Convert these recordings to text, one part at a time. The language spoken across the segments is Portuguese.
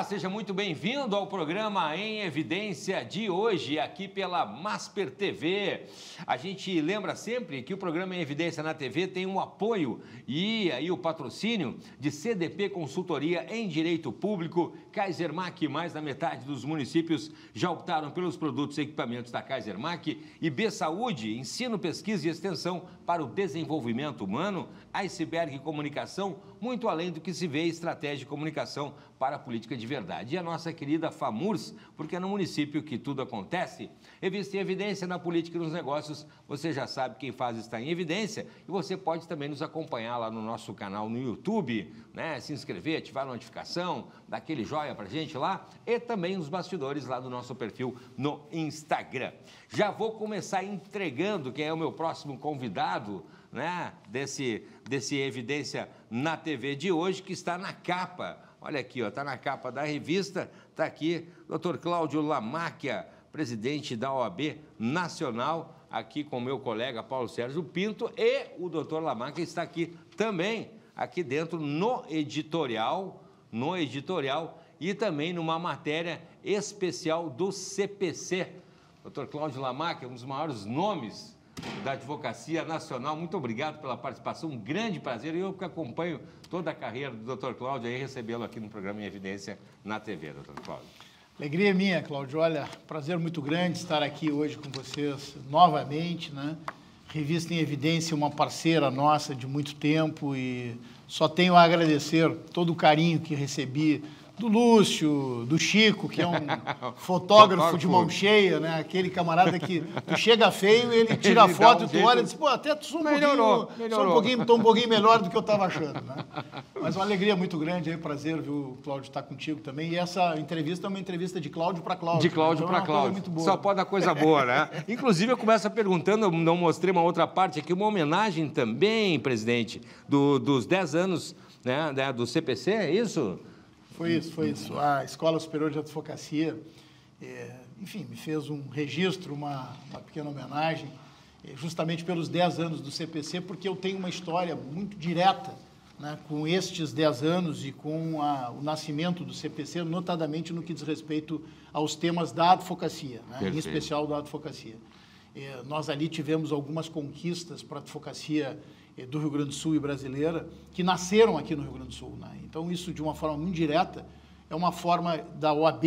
seja muito bem-vindo ao programa Em Evidência de hoje, aqui pela Masper TV. A gente lembra sempre que o programa Em Evidência na TV tem um apoio e aí o patrocínio de CDP Consultoria em Direito Público, Kaisermac, mais da metade dos municípios já optaram pelos produtos e equipamentos da Kaisermac, e B Saúde, ensino, pesquisa e extensão para o desenvolvimento humano, Iceberg Comunicação, muito além do que se vê, estratégia de comunicação para a política de verdade. E a nossa querida FAMURS, porque é no município que tudo acontece. Revista em Evidência na política e nos negócios, você já sabe quem faz está em evidência, e você pode também nos acompanhar lá no nosso canal no YouTube, né? Se inscrever, ativar a notificação, dar aquele joia pra gente lá, e também os bastidores lá do nosso perfil no Instagram. Já vou começar entregando quem é o meu próximo convidado, né, desse Evidência na TV de hoje, que está na capa. Olha aqui, ó, está na capa da revista, está aqui, Dr. Cláudio Lamáquia, presidente da OAB Nacional, aqui com o meu colega Paulo Sérgio Pinto, e o Dr. Lamáquia está aqui também, aqui dentro no editorial, e também numa matéria especial do CPC. Dr. Cláudio Lamáquia, um dos maiores nomes da Advocacia Nacional, muito obrigado pela participação, um grande prazer, e eu que acompanho toda a carreira do Dr. Cláudio, aí recebê-lo aqui no programa Em Evidência na TV, Dr. Cláudio. Alegria minha, Cláudio, olha, prazer muito grande estar aqui hoje com vocês novamente, né? Revista Em Evidência, uma parceira nossa de muito tempo, e só tenho a agradecer todo o carinho que recebi do Lúcio, do Chico, que é um fotógrafo de mão cheia, né? Aquele camarada que tu chega feio, ele tira a foto e tu olha e diz, pô, até tu sou um pouquinho melhor do que eu estava achando, né? Mas uma alegria muito grande, é um prazer, viu, Cláudio, estar contigo também. E essa entrevista é uma entrevista de Cláudio para Cláudio. De Cláudio para Cláudio. Só pode dar coisa boa, né? Inclusive, eu começo perguntando, eu não mostrei uma outra parte aqui, uma homenagem também, presidente, dos 10 anos, né, do CPC, é isso? Foi isso. A Escola Superior de Advocacia, enfim, me fez um registro, uma pequena homenagem, justamente pelos 10 anos do CPC, porque eu tenho uma história muito direta, né, com estes 10 anos e com o nascimento do CPC, notadamente no que diz respeito aos temas da advocacia, né, em especial da advocacia. Nós ali tivemos algumas conquistas para a advocacia do Rio Grande do Sul e brasileira, que nasceram aqui no Rio Grande do Sul, né? Então, isso, de uma forma muito direta, é uma forma da OAB,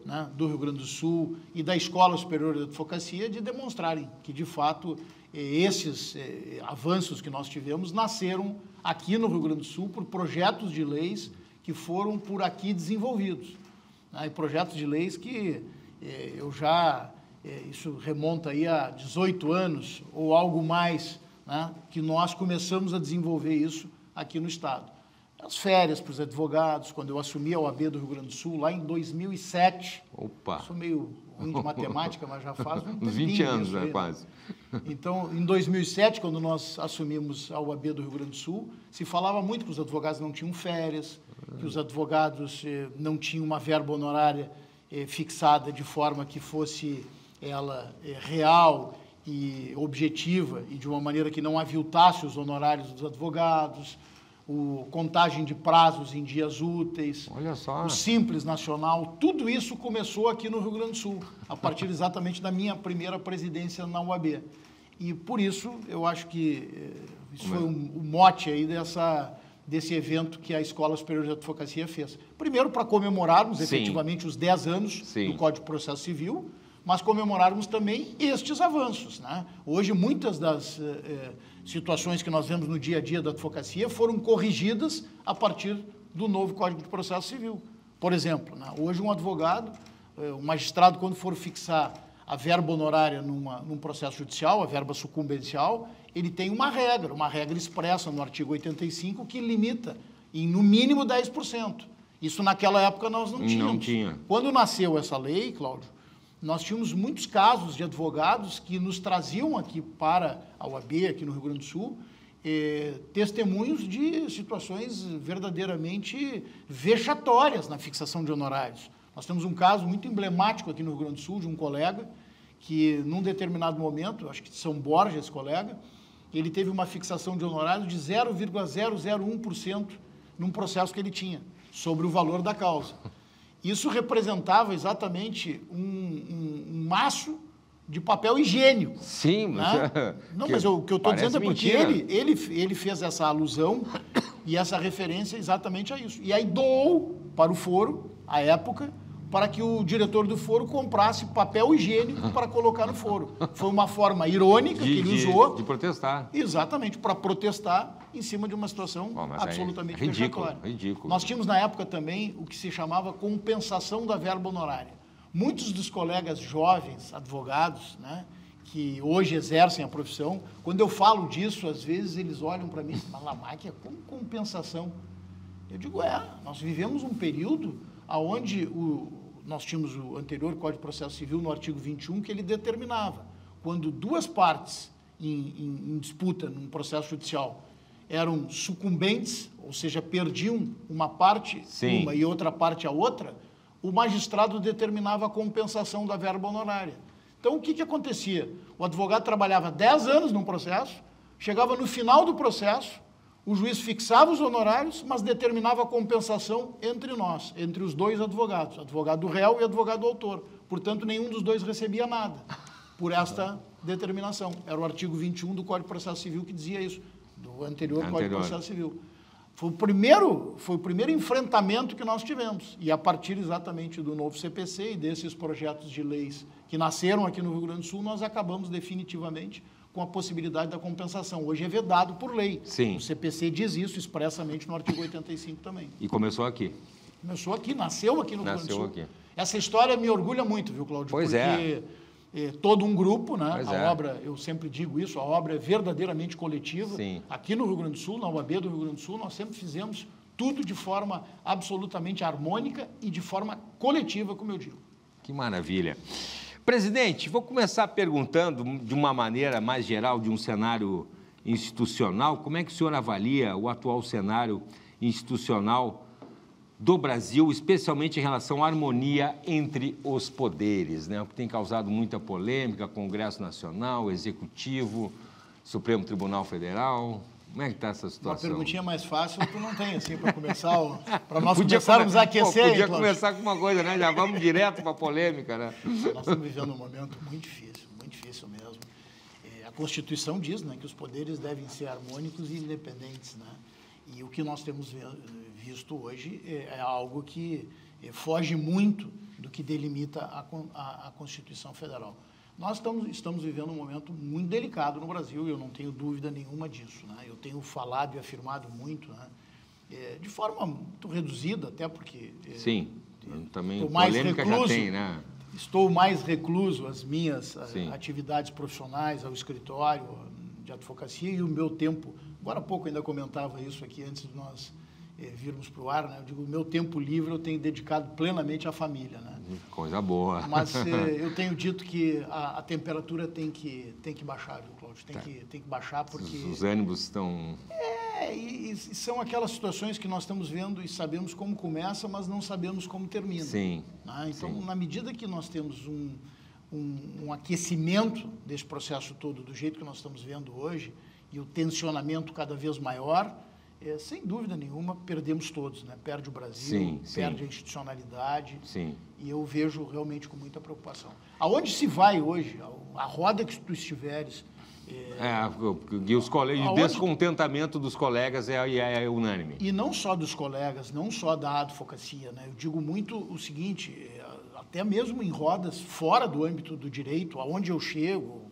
né, do Rio Grande do Sul e da Escola Superior de Advocacia de demonstrarem que, de fato, esses avanços que nós tivemos nasceram aqui no Rio Grande do Sul por projetos de leis que foram por aqui desenvolvidos, né? E projetos de leis que isso remonta aí a 18 anos ou algo mais, né, que nós começamos a desenvolver isso aqui no Estado. As férias para os advogados, quando eu assumi a OAB do Rio Grande do Sul, lá em 2007. Opa! Sou meio ruim de matemática, mas já faz uns 20 anos, né, quase. Então, em 2007, quando nós assumimos a OAB do Rio Grande do Sul, se falava muito que os advogados não tinham férias, que os advogados não tinham uma verba honorária fixada de forma que fosse ela real e objetiva, e de uma maneira que não aviltasse os honorários dos advogados, contagem de prazos em dias úteis, olha só, o Simples Nacional, tudo isso começou aqui no Rio Grande do Sul, a partir exatamente da minha primeira presidência na UAB. E por isso, eu acho que isso foi o mote aí desse evento que a Escola Superior de Advocacia fez. Primeiro, para comemorarmos efetivamente os 10 anos do Código de Processo Civil, mas comemorarmos também estes avanços, né? Hoje, muitas das situações que nós vemos no dia a dia da advocacia foram corrigidas a partir do novo Código de Processo Civil. Por exemplo, né, hoje um advogado, um magistrado, quando for fixar a verba honorária num processo judicial, a verba sucumbencial, ele tem uma regra expressa no artigo 85 que limita em, no mínimo, 10%. Isso naquela época nós não tínhamos. Não tinha. Quando nasceu essa lei, Cláudio, nós tínhamos muitos casos de advogados que nos traziam aqui para a OAB, aqui no Rio Grande do Sul, testemunhos de situações verdadeiramente vexatórias na fixação de honorários. Nós temos um caso muito emblemático aqui no Rio Grande do Sul de um colega que, num determinado momento, acho que de São Borja, esse colega, ele teve uma fixação de honorários de 0,001% num processo que ele tinha, sobre o valor da causa. Isso representava exatamente um maço de papel higiênico. Sim, né? Não, mas o que eu estou dizendo é porque ele fez essa alusão e essa referência exatamente a isso. E aí doou para o foro, à época, para que o diretor do foro comprasse papel higiênico para colocar no foro. Foi uma forma irônica que ele usou. De protestar. Exatamente, para protestar em cima de uma situação absolutamente vexatória. Ridículo. Nós tínhamos na época também o que se chamava compensação da verba honorária. Muitos dos colegas jovens, advogados, né, que hoje exercem a profissão, quando eu falo disso, às vezes eles olham para mim e dizem, mas Lamarck é como compensação? Eu digo, nós vivemos um período onde nós tínhamos o anterior Código de Processo Civil, no artigo 21, que ele determinava, quando duas partes em disputa num processo judicial eram sucumbentes, ou seja, perdiam uma parte, Sim. uma e outra parte a outra, o magistrado determinava a compensação da verba honorária. Então, o que acontecia? O advogado trabalhava 10 anos num processo, chegava no final do processo, o juiz fixava os honorários, mas determinava a compensação entre nós, entre os dois advogados, advogado réu e advogado autor. Portanto, nenhum dos dois recebia nada por esta determinação. Era o artigo 21 do Código de Processo Civil que dizia isso, do anterior Código de Processo Civil. Foi o primeiro enfrentamento que nós tivemos. E a partir exatamente do novo CPC e desses projetos de leis que nasceram aqui no Rio Grande do Sul, nós acabamos definitivamente com a possibilidade da compensação. Hoje é vedado por lei. Sim. O CPC diz isso expressamente no artigo 85 também. E começou aqui. Começou aqui, nasceu aqui no Rio Grande do Sul. Aqui. Essa história me orgulha muito, viu, Cláudio? Pois porque todo um grupo, né? Pois a obra, eu sempre digo isso, a obra é verdadeiramente coletiva. Sim. Aqui no Rio Grande do Sul, na UAB do Rio Grande do Sul, nós sempre fizemos tudo de forma absolutamente harmônica e de forma coletiva, como eu digo. Que maravilha. Presidente, vou começar perguntando de uma maneira mais geral de um cenário institucional. Como é que o senhor avalia o atual cenário institucional do Brasil, especialmente em relação à harmonia entre os poderes, né? O que tem causado muita polêmica, Congresso Nacional, Executivo, Supremo Tribunal Federal. Como é que está essa situação? Uma perguntinha mais fácil tu não tem, assim, para começar, para nós começarmos a aquecer. Podia começar com uma coisa, né? Já vamos direto para a polêmica, né? Nós estamos vivendo um momento muito difícil mesmo. A Constituição diz, né, que os poderes devem ser harmônicos e independentes, né? E o que nós temos visto hoje é algo que foge muito do que delimita a Constituição Federal. Nós estamos vivendo um momento muito delicado no Brasil e eu não tenho dúvida nenhuma disso, né? Eu tenho falado e afirmado muito, né? De forma muito reduzida, até porque... Sim, também polêmica já tem, né? Estou mais recluso às minhas atividades profissionais, ao escritório de advocacia e o meu tempo... Agora há pouco eu ainda comentava isso aqui antes de nós virmos para o ar, né? Eu digo, o meu tempo livre eu tenho dedicado plenamente à família, né? Coisa boa. Mas eu tenho dito que a temperatura tem que baixar, viu, Cláudio? Tem que baixar porque... Os ânimos estão... E são aquelas situações que nós estamos vendo e sabemos como começa, mas não sabemos como termina. Sim. Né? Então, sim. Na medida que nós temos um aquecimento desse processo todo, do jeito que nós estamos vendo hoje, e o tensionamento cada vez maior, sem dúvida nenhuma, perdemos todos, né? Perde o Brasil, perde a institucionalidade, e eu vejo realmente com muita preocupação. Aonde se vai hoje, a roda que tu estiveres... E os colegas, o descontentamento dos colegas é unânime. E não só dos colegas, não só da advocacia, né? Eu digo muito o seguinte, até mesmo em rodas fora do âmbito do direito, aonde eu chego,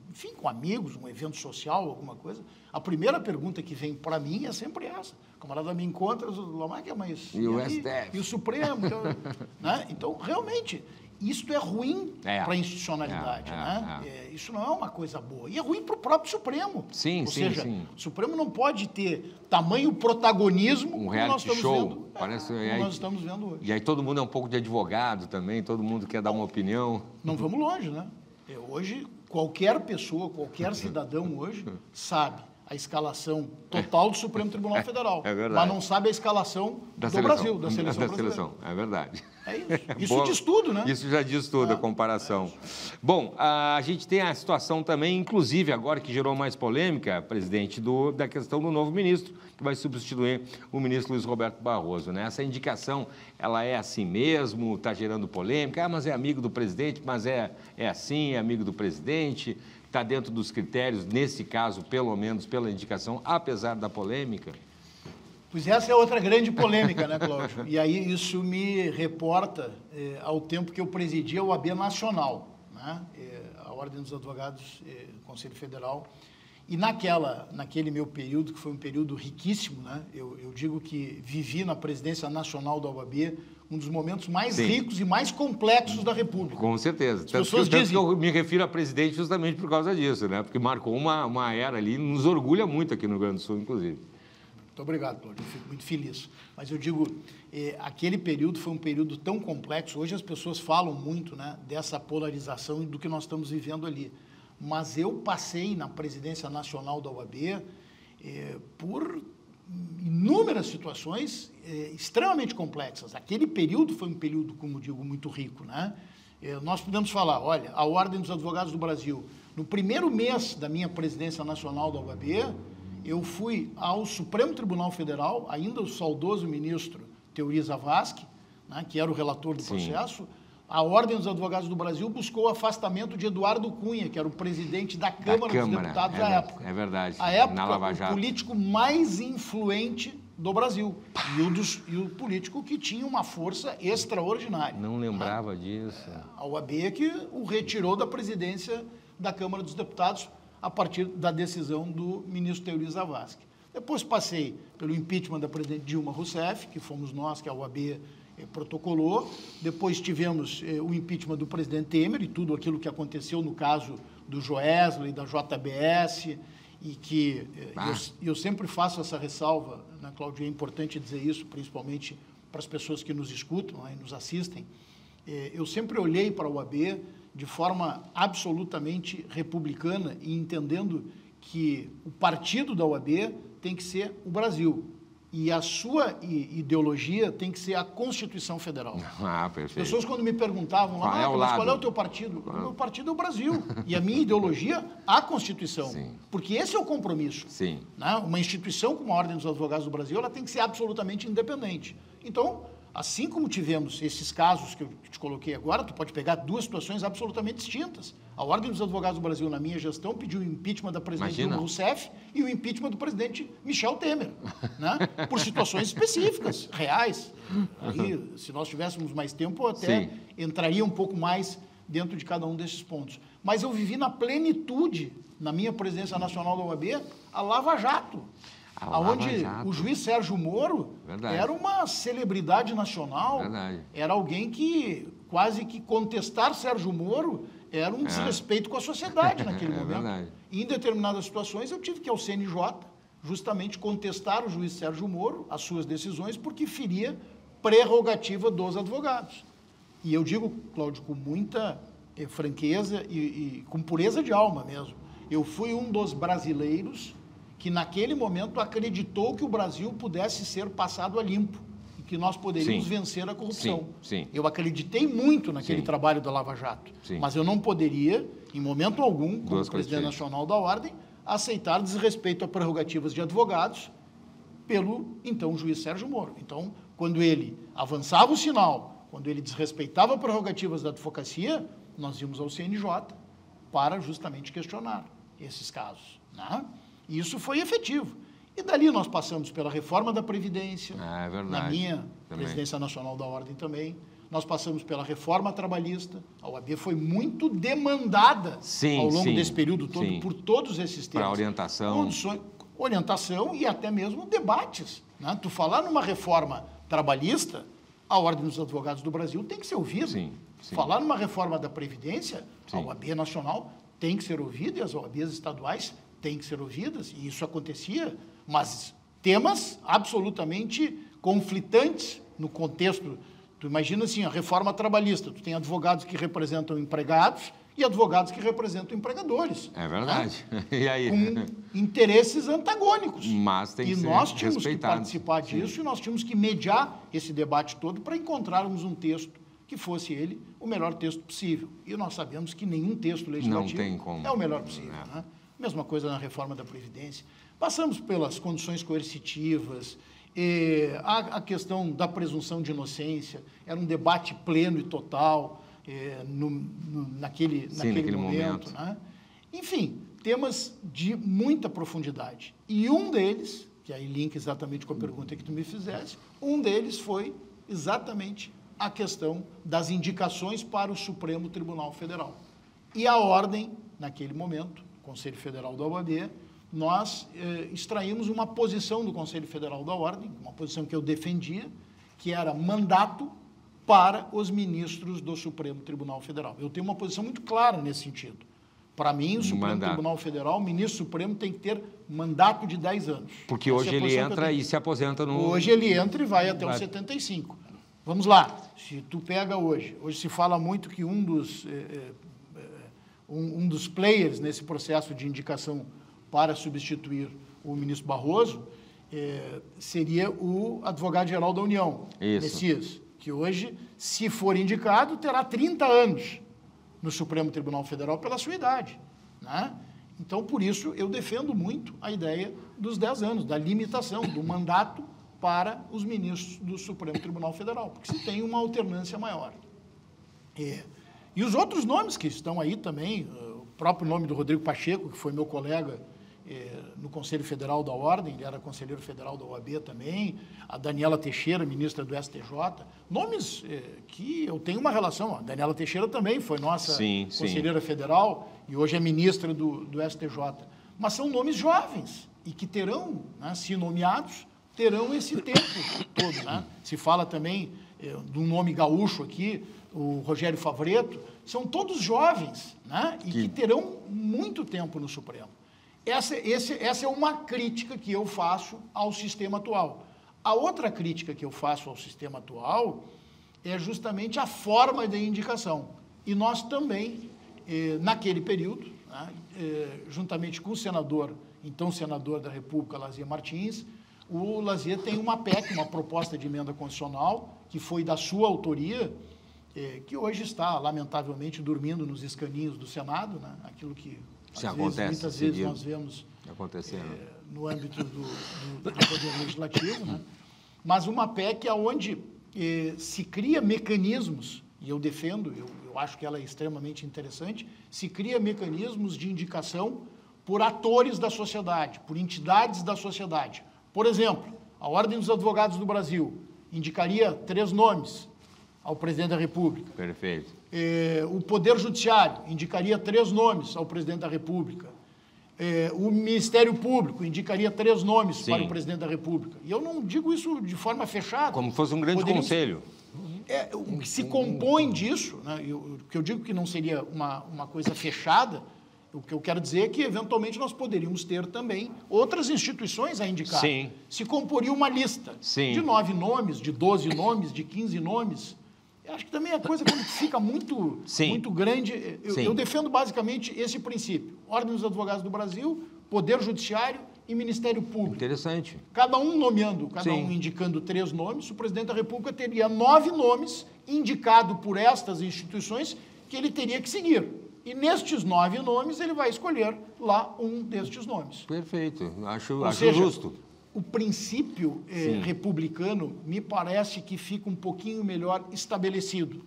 enfim, com amigos, um evento social, alguma coisa, a primeira pergunta que vem para mim é sempre essa. O camarada me encontra, Lamarck, mas... E o STF? E o Supremo? Né? Então, realmente, isto é ruim para a institucionalidade. Né? Isso não é uma coisa boa. E é ruim para o próprio Supremo. Ou seja, o Supremo não pode ter tamanho protagonismo como nós estamos vendo. Nós estamos vendo hoje. E aí todo mundo é um pouco de advogado também, todo mundo quer dar uma opinião. Não vamos longe, né? Hoje... Qualquer pessoa, qualquer cidadão hoje sabe a escalação total do Supremo Tribunal Federal. É verdade. Mas não sabe a escalação do Brasil, da seleção brasileira. É verdade. É isso. Isso diz tudo, né? Isso já diz tudo, a comparação. Bom, a gente tem a situação também, inclusive agora que gerou mais polêmica, presidente, da questão do novo ministro, que vai substituir o ministro Luiz Roberto Barroso, né? Essa indicação, ela é assim mesmo, está gerando polêmica, mas é amigo do presidente, mas é assim, é amigo do presidente, está dentro dos critérios, nesse caso, pelo menos pela indicação, apesar da polêmica? Pois essa é outra grande polêmica, né, Cláudio? E aí isso me reporta ao tempo que eu presidia a OAB Nacional, né? A Ordem dos Advogados, Conselho Federal. E naquele meu período, que foi um período riquíssimo, né? Eu digo que vivi na presidência nacional da OAB um dos momentos mais ricos e mais complexos da República. Com certeza. Tanto que eu me refiro a presidente justamente por causa disso, né? Porque marcou uma era ali, nos orgulha muito aqui no Rio Grande do Sul, inclusive. Muito obrigado, Cláudio. Eu fico muito feliz. Mas eu digo, aquele período foi um período tão complexo. Hoje as pessoas falam muito, né, dessa polarização e do que nós estamos vivendo ali. Mas eu passei na presidência nacional da OAB por inúmeras situações extremamente complexas. Aquele período foi um período, como digo, muito rico, né? Nós podemos falar, olha, a Ordem dos Advogados do Brasil, no primeiro mês da minha presidência nacional da OAB, eu fui ao Supremo Tribunal Federal, ainda o saudoso ministro Teori Zavascki, né, que era o relator do processo. A Ordem dos Advogados do Brasil buscou o afastamento de Eduardo Cunha, que era o presidente da Câmara dos Deputados à época. É verdade. À época, na Lava Jato, o político mais influente do Brasil e o político que tinha uma força extraordinária. Não lembrava disso. A OAB que o retirou da presidência da Câmara dos Deputados a partir da decisão do ministro Teori Zavascki. Depois passei pelo impeachment da presidente Dilma Rousseff, que fomos nós, que a OAB protocolou. Depois tivemos o impeachment do presidente Temer e tudo aquilo que aconteceu no caso do Joesley, da JBS, e que eu sempre faço essa ressalva, né, Cláudio, é importante dizer isso, principalmente para as pessoas que nos escutam, né, e nos assistem. Eu sempre olhei para a OAB de forma absolutamente republicana e entendendo que o partido da OAB tem que ser o Brasil e a sua ideologia tem que ser a Constituição Federal. Perfeito. As pessoas quando me perguntavam, mas qual é o teu partido? O meu partido é o Brasil e a minha ideologia, a Constituição. Sim. Porque esse é o compromisso. Sim. Né? Uma instituição como a Ordem dos Advogados do Brasil, ela tem que ser absolutamente independente. Então, assim como tivemos esses casos que eu te coloquei agora, tu pode pegar duas situações absolutamente distintas. A Ordem dos Advogados do Brasil, na minha gestão, pediu o impeachment da presidente Dilma Rousseff e o impeachment do presidente Michel Temer, né? Por situações específicas, reais. Aí, se nós tivéssemos mais tempo, eu até entraria um pouco mais dentro de cada um desses pontos. Mas eu vivi na plenitude, na minha presidência nacional da OAB, a Lava Jato. Onde o juiz Sérgio Moro era uma celebridade nacional, era alguém que quase que contestar Sérgio Moro era um desrespeito com a sociedade naquele momento. E em determinadas situações eu tive que ir ao CNJ justamente contestar o juiz Sérgio Moro, as suas decisões, porque feria prerrogativa dos advogados. E eu digo, Cláudio, com muita franqueza e com pureza de alma mesmo, eu fui um dos brasileiros que naquele momento acreditou que o Brasil pudesse ser passado a limpo e que nós poderíamos vencer a corrupção. Eu acreditei muito naquele trabalho da Lava Jato, mas eu não poderia, em momento algum, como presidente nacional da Ordem, aceitar desrespeito a prerrogativas de advogados pelo, então, juiz Sérgio Moro. Então, quando ele avançava o sinal, quando ele desrespeitava prerrogativas da advocacia, nós íamos ao CNJ para justamente questionar esses casos, né? E isso foi efetivo. E dali nós passamos pela reforma da Previdência, na minha presidência nacional da Ordem também. Nós passamos pela reforma trabalhista. A OAB foi muito demandada ao longo desse período todo por todos esses temas. Para orientação e até mesmo debates, né? Tu falar numa reforma trabalhista, a Ordem dos Advogados do Brasil tem que ser ouvida. Falar numa reforma da Previdência, a OAB nacional tem que ser ouvida e as OABs estaduais têm que ser ouvidas, e isso acontecia, mas temas absolutamente conflitantes no contexto. Tu imagina assim, a reforma trabalhista, tu tem advogados que representam empregados e advogados que representam empregadores. É verdade. Né? E aí? Com interesses antagônicos. Mas tem que ser nós tínhamos que respeitado. participar disso e nós tínhamos que mediar esse debate todo para encontrarmos um texto que fosse ele o melhor texto possível. E nós sabemos que nenhum texto legislativo é o melhor possível. Né? Mesma coisa na reforma da Previdência. Passamos pelas condições coercitivas, a questão da presunção de inocência, era um debate pleno e total naquele momento. Né? Enfim, temas de muita profundidade. E um deles, que aí linka exatamente com a pergunta que tu me fizeste, um deles foi exatamente a questão das indicações para o Supremo Tribunal Federal. E a ordem, naquele momento, Conselho Federal da OAB, nós extraímos uma posição do Conselho Federal da Ordem, uma posição que eu defendia, que era mandato para os ministros do Supremo Tribunal Federal. Eu tenho uma posição muito clara nesse sentido. Para mim, o Supremo Tribunal Federal, o ministro supremo tem que ter mandato de 10 anos. Porque hoje ele entra e se aposenta no... Hoje ele entra e vai até os 75. Vamos lá, se tu pega hoje se fala muito que um dos players nesse processo de indicação para substituir o ministro Barroso seria o advogado-geral da União, Messias, que hoje, se for indicado, terá 30 anos no Supremo Tribunal Federal pela sua idade. Né? Então, por isso, eu defendo muito a ideia dos 10 anos, da limitação do mandato para os ministros do Supremo Tribunal Federal, porque se tem uma alternância maior. E os outros nomes que estão aí também, o próprio nome do Rodrigo Pacheco, que foi meu colega no Conselho Federal da Ordem, ele era conselheiro federal da OAB também, a Daniela Teixeira, ministra do STJ, nomes que eu tenho uma relação. A Daniela Teixeira também foi nossa conselheira federal e hoje é ministra do STJ. Mas são nomes jovens e que terão, né, se nomeados, terão esse tempo todo. Né? Se fala também de um nome gaúcho aqui, o Rogério Favretto, são todos jovens, né? E que terão muito tempo no Supremo. Essa é uma crítica que eu faço ao sistema atual. A outra crítica que eu faço ao sistema atual é justamente a forma de indicação. E nós também, naquele período, né, juntamente com o senador, então senador da República, Lazier Martins, o Lazier tem uma PEC, uma proposta de emenda constitucional, que foi da sua autoria, que hoje está, lamentavelmente, dormindo nos escaninhos do Senado, né? Aquilo que muitas vezes nós vemos no âmbito do Poder Legislativo. Né? Mas uma PEC onde se cria mecanismos, e eu defendo, eu acho que ela é extremamente interessante, se cria mecanismos de indicação por atores da sociedade, por entidades da sociedade. Por exemplo, a Ordem dos Advogados do Brasil indicaria 3 nomes ao presidente da República. Perfeito. O Poder Judiciário indicaria 3 nomes ao presidente da República. O Ministério Público indicaria 3 nomes para o presidente da República. E eu não digo isso de forma fechada. Como fosse um grande conselho. O que se compõe disso, né, que eu digo que não seria uma coisa fechada, o que eu quero dizer é que, eventualmente, nós poderíamos ter também outras instituições a indicar. Sim. Se comporia uma lista de 9 nomes, de 12 nomes, de 15 nomes. Eu acho que também a coisa, quando fica muito grande, eu defendo basicamente esse princípio. Ordem dos Advogados do Brasil, Poder Judiciário e Ministério Público. Interessante. Cada um nomeando, um indicando 3 nomes, o presidente da República teria 9 nomes indicados por estas instituições que ele teria que seguir. E nestes 9 nomes, ele vai escolher lá um destes nomes. Perfeito. Acho seja, justo. O princípio republicano me parece que fica um pouquinho melhor estabelecido.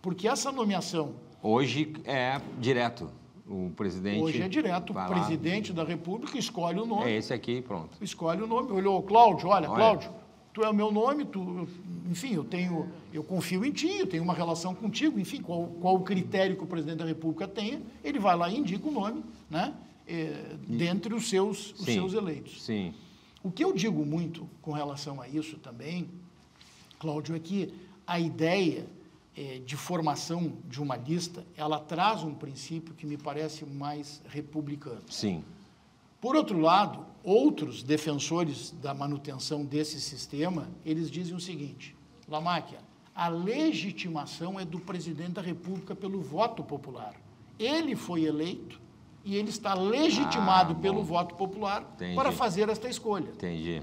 Porque essa nomeação... Hoje é direto. O presidente... Hoje é direto. O presidente da República escolhe o nome. É esse aqui, pronto. Escolhe o nome. Olhou, Cláudio, Cláudio, tu é o meu nome, enfim, eu confio em ti, eu tenho uma relação contigo, enfim, qual o critério que o presidente da República tenha, ele vai lá e indica o nome, né, dentre os seus eleitos. Sim. O que eu digo muito com relação a isso também, Cláudio, é que a ideia de formação de uma lista, ela traz um princípio que me parece mais republicano. Sim. Por outro lado, outros defensores da manutenção desse sistema, eles dizem o seguinte: Lamáquia, a legitimação é do presidente da República pelo voto popular. Ele foi eleito e ele está legitimado pelo voto popular para fazer esta escolha. Entendi.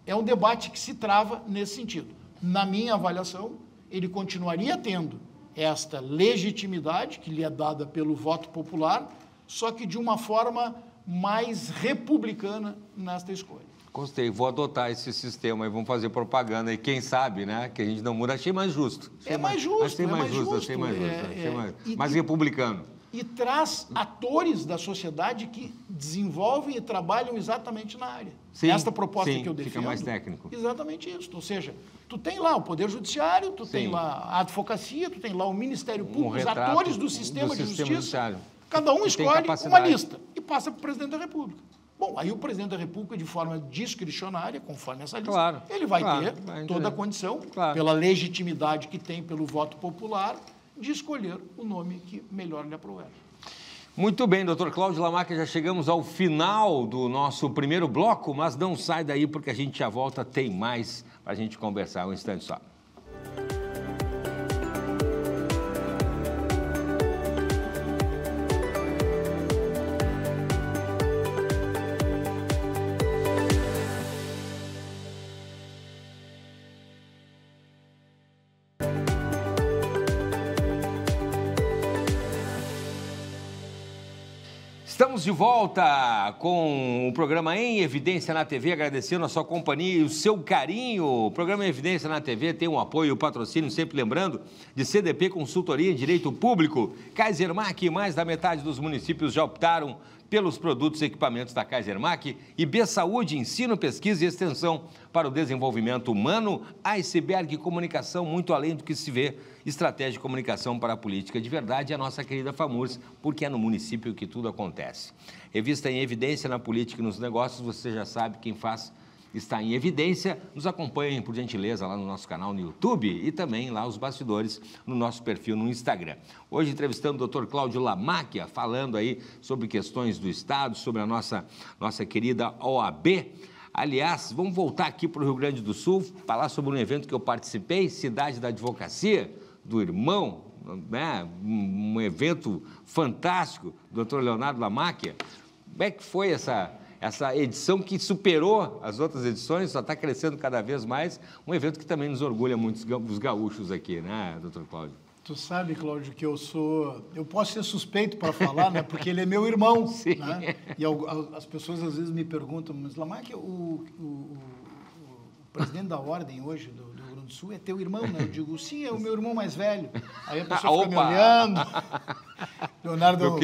É um debate que se trava nesse sentido. Na minha avaliação, ele continuaria tendo esta legitimidade que lhe é dada pelo voto popular, só que de uma forma mais republicana nesta escolha. Gostei, vou adotar esse sistema e vamos fazer propaganda e quem sabe, né, que a gente não muda. Achei mais justo. Achei mais justo. Mais republicano. E traz atores da sociedade que desenvolvem e trabalham exatamente na área. Sim, esta proposta sim, que eu defendo. Fica mais técnico. Exatamente isso. Ou seja, tu tem lá o Poder Judiciário, tu tem lá a advocacia, tu tem lá o Ministério Público, os atores do sistema de justiça. Cada um escolhe uma lista e passa para o presidente da República. Bom, aí o presidente da República, de forma discricionária, conforme essa lista, ele vai ter toda a condição, pela legitimidade que tem pelo voto popular, de escolher o nome que melhor lhe aprouver. Muito bem, doutor Cláudio Lamarca, já chegamos ao final do nosso primeiro bloco, mas não sai daí porque a gente já volta, tem mais para a gente conversar um instante só. Estamos de volta com o programa Em Evidência na TV, agradecendo a sua companhia e o seu carinho. O programa Em Evidência na TV tem um apoio e um patrocínio, sempre lembrando, de CDP Consultoria em Direito Público. Kaisermac, mais da metade dos municípios já optaram pelos produtos e equipamentos da Kaisermac. E B Saúde, ensino, pesquisa e extensão para o desenvolvimento humano. Iceberg Comunicação, muito além do que se vê. Estratégia de comunicação para a política de verdade, a nossa querida FAMURS, porque é no município que tudo acontece. Revista Em Evidência na política e nos negócios, você já sabe, quem faz está em evidência. Nos acompanhem, por gentileza, lá no nosso canal no YouTube e também lá os bastidores no nosso perfil no Instagram. Hoje entrevistando o Dr. Cláudio Lamarca, falando aí sobre questões do Estado, sobre a nossa querida OAB. Aliás, vamos voltar aqui para o Rio Grande do Sul, falar sobre um evento que eu participei, Cidade da Advocacia, do irmão, né? Um evento fantástico, Dr. Leonardo Lamarca. Como é que foi essa edição que superou as outras edições, só está crescendo cada vez mais, um evento que também nos orgulha muito os gaúchos aqui, né, doutor Cláudio? Tu sabe, Cláudio, que eu posso ser suspeito para falar, né, porque ele é meu irmão, né? E as pessoas às vezes me perguntam, mas Lamarca, o presidente da ordem hoje do Rio Grande do Sul é teu irmão, né? Eu digo, sim, é o meu irmão mais velho. Aí a pessoa fica me olhando. Leonardo, meu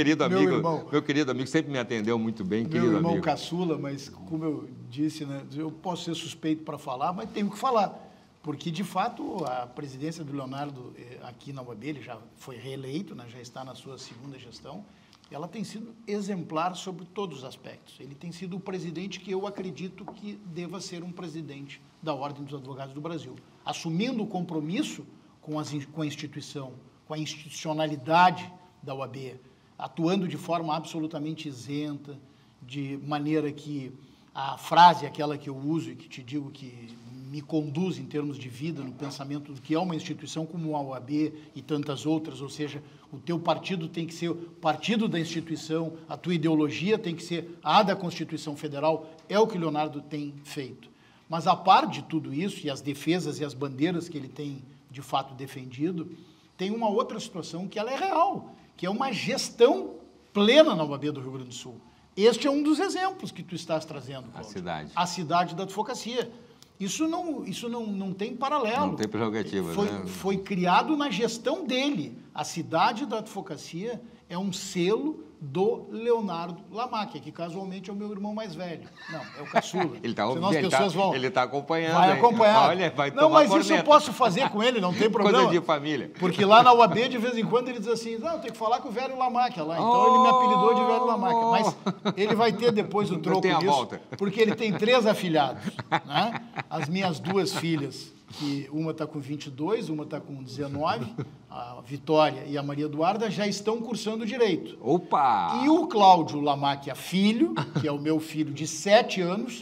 querido amigo, sempre me atendeu muito bem, querido amigo. Meu irmão caçula, mas como eu disse, né, eu posso ser suspeito para falar, mas tenho que falar. Porque, de fato, a presidência do Leonardo aqui na UAB, ele já foi reeleito, né, já está na sua segunda gestão, ela tem sido exemplar sobre todos os aspectos. Ele tem sido o presidente que eu acredito que deva ser um presidente da Ordem dos Advogados do Brasil, assumindo o compromisso com a instituição, com a institucionalidade da OAB, atuando de forma absolutamente isenta, de maneira que a frase, aquela que eu uso e que te digo que me conduz em termos de vida, no pensamento do que é uma instituição como a OAB e tantas outras, ou seja, o teu partido tem que ser o partido da instituição, a tua ideologia tem que ser a da Constituição Federal, é o que o Leonardo tem feito. Mas, a par de tudo isso, e as defesas e as bandeiras que ele tem, de fato, defendido, tem uma outra situação que ela é real, que é uma gestão plena na OAB do Rio Grande do Sul. Este é um dos exemplos que tu estás trazendo, Cláudio. A cidade da advocacia. Isso não tem paralelo. Não tem prerrogativa. Foi criado na gestão dele. A cidade da advocacia é um selo do Leonardo Lamarca, que casualmente é o meu irmão mais velho. Não, é o caçula. Ele está acompanhando. Vai acompanhar. Olha, vai não, mas corneta. Isso eu posso fazer com ele, não tem problema. Coisa de família. Porque lá na UAB, de vez em quando, ele diz assim, não, tem que falar com o velho Lamarca lá. Então ele me apelidou de velho Lamarca. Mas ele vai ter depois o troco disso, porque ele tem 3 afilhados. Né? As minhas 2 filhas que uma está com 22, uma está com 19, a Vitória e a Maria Eduarda já estão cursando Direito. Opa! E o Cláudio Lamáquia Filho, que é o meu filho de 7 anos,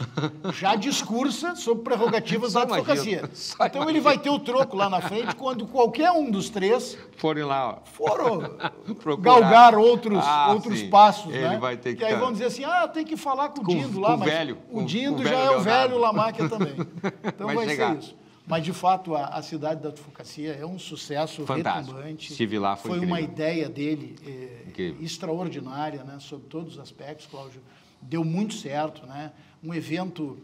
já discursa sobre prerrogativas da advocacia. Então ele vai ter o troco lá na frente quando qualquer um dos três forem lá, foram galgar outros passos, ele né? vai ter que aí vão dizer assim, tem que falar com o Dindo lá, mas velho, o Dindo com já é o velho Lamáquia também. Então vai ser isso. Mas, de fato, a cidade da advocacia é um sucesso fantástico. Retumbante. Estive lá, foi incrível. Uma ideia dele extraordinária, né? Sobre todos os aspectos, Cláudio. Deu muito certo, né? Um evento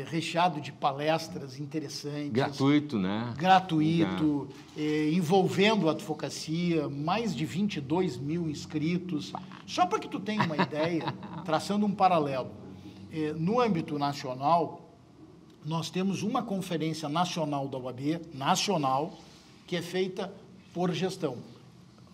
recheado de palestras interessantes. Gratuito, né? Gratuito, envolvendo a advocacia, mais de 22 mil inscritos. Só para que tu tenha uma ideia, traçando um paralelo, no âmbito nacional, nós temos uma conferência nacional da OAB, nacional, que é feita por gestão.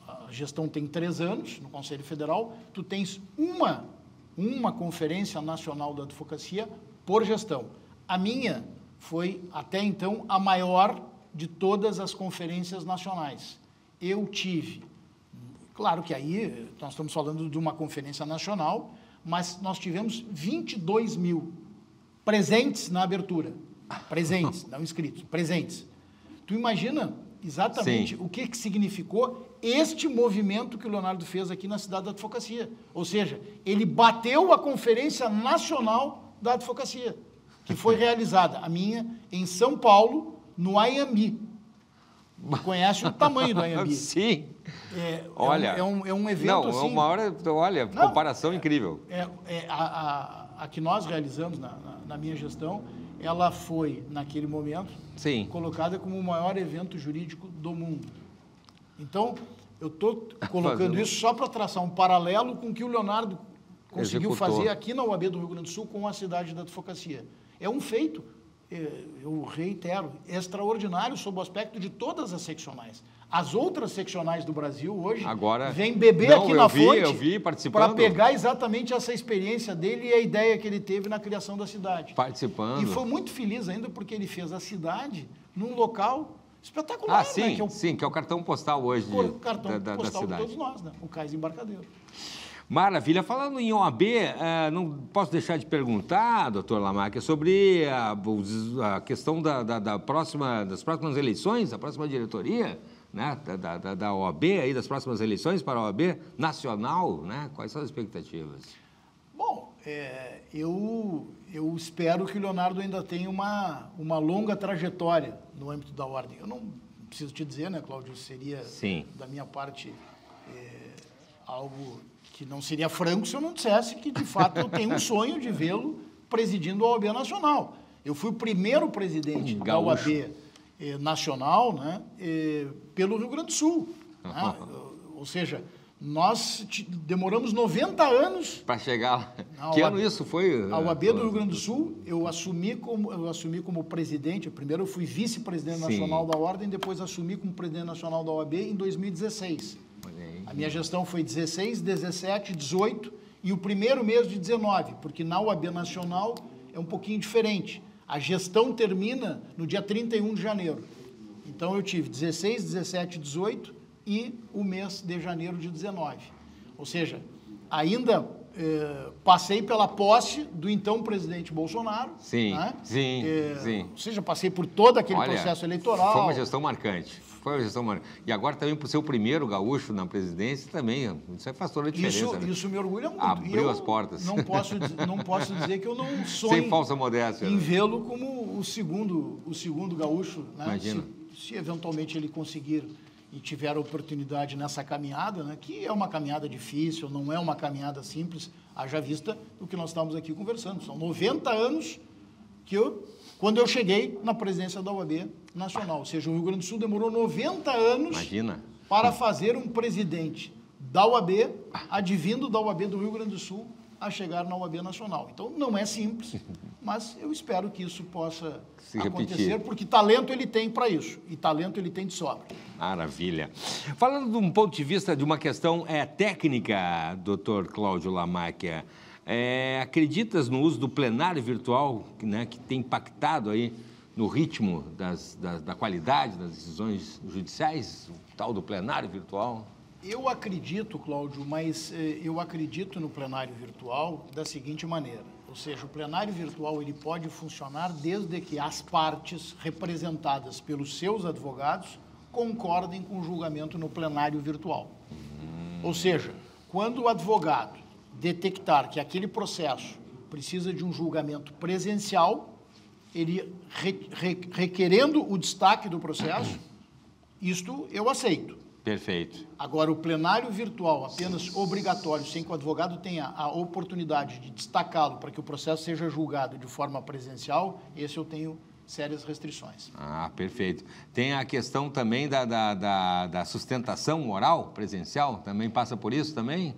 A gestão tem 3 anos no Conselho Federal, tu tens uma conferência nacional da advocacia por gestão. A minha foi, até então, a maior de todas as conferências nacionais. Eu tive, claro que aí nós estamos falando de uma conferência nacional, mas nós tivemos 22 mil presentes na abertura. Presentes, não inscritos, presentes. Tu imagina exatamente o que significou este movimento que o Leonardo fez aqui na cidade da advocacia. Ou seja, ele bateu a Conferência Nacional da Advocacia, que foi realizada, a minha, em São Paulo, no Anhembi. Conhece o tamanho do Anhembi? Sim. Olha, é um evento não, assim... é uma hora, olha, comparação incrível. A que nós realizamos na minha gestão, ela foi, naquele momento, colocada como o maior evento jurídico do mundo. Então, eu estou colocando isso só para traçar um paralelo com o que o Leonardo conseguiu fazer aqui na OAB do Rio Grande do Sul com a cidade da advocacia. É um feito, eu reitero, extraordinário sob o aspecto de todas as seccionais. As outras seccionais do Brasil hoje vêm beber aqui na fonte para pegar exatamente essa experiência dele e a ideia que ele teve na criação da cidade. Participando. E foi muito feliz ainda porque ele fez a cidade num local espetacular. Sim, né? Que é o cartão postal hoje o cartão da postal cidade. de todos nós, né? O Cais Embarcadero. Maravilha. Falando em OAB, não posso deixar de perguntar, doutor Lamáquia, sobre a questão das próximas eleições, da próxima diretoria, né, da OAB, aí, das próximas eleições para a OAB nacional, né? Quais são as expectativas? Bom, eu espero que o Leonardo ainda tenha uma longa trajetória no âmbito da ordem. Eu não preciso te dizer, né, Cláudio, seria da minha parte algo que não seria franco se eu não dissesse que, de fato, eu tenho um sonho de vê-lo presidindo a OAB Nacional. Eu fui o primeiro presidente da OAB nacional, né, pelo Rio Grande do Sul. Né? Ou seja, nós demoramos 90 anos... para chegar lá. Que ano isso foi? A OAB do Rio Grande do Sul, eu assumi como presidente. Primeiro eu fui vice-presidente nacional da Ordem, depois assumi como presidente nacional da OAB em 2016. A minha gestão foi 16, 17, 18 e o primeiro mês de 19, porque na OAB Nacional é um pouquinho diferente. A gestão termina no dia 31 de janeiro. Então, eu tive 16, 17, 18 e o mês de janeiro de 19. Ou seja, ainda passei pela posse do então presidente Bolsonaro. Sim, né? sim. Ou seja, passei por todo aquele processo eleitoral. Foi uma gestão marcante. E agora também, por ser o primeiro gaúcho na presidência, também, isso faz toda a diferença. Isso me orgulha muito. Abriu as portas. Não posso dizer que eu não sonho sem falsa modéstia, em vê-lo como o segundo gaúcho. Né? Imagina. Se eventualmente ele conseguir e tiver a oportunidade nessa caminhada, né, que é uma caminhada difícil, não é uma caminhada simples, haja vista do que nós estamos aqui conversando. São 90 anos quando eu cheguei na presidência da OAB Nacional. Ou seja, o Rio Grande do Sul demorou 90 anos para fazer um presidente da OAB, advindo da OAB do Rio Grande do Sul, a chegar na OAB Nacional. Então, não é simples, mas eu espero que isso possa acontecer, porque talento ele tem para isso, e talento ele tem de sobra. Maravilha. Falando de um ponto de vista de uma questão técnica, doutor Cláudio Lamáquia, acreditas no uso do plenário virtual, né, que tem impactado aí no ritmo da qualidade das decisões judiciais, o tal do plenário virtual? Eu acredito, Cláudio, mas eu acredito no plenário virtual da seguinte maneira, ou seja, o plenário virtual ele pode funcionar desde que as partes representadas pelos seus advogados concordem com o julgamento no plenário virtual. Ou seja, quando o advogado detectar que aquele processo precisa de um julgamento presencial, ele requerendo o destaque do processo, isto eu aceito. Perfeito. Agora, o plenário virtual, apenas obrigatório, sem que o advogado tenha a oportunidade de destacá-lo para que o processo seja julgado de forma presencial, esse eu tenho sérias restrições. Ah, perfeito. Tem a questão também da sustentação oral presencial, também passa por isso também?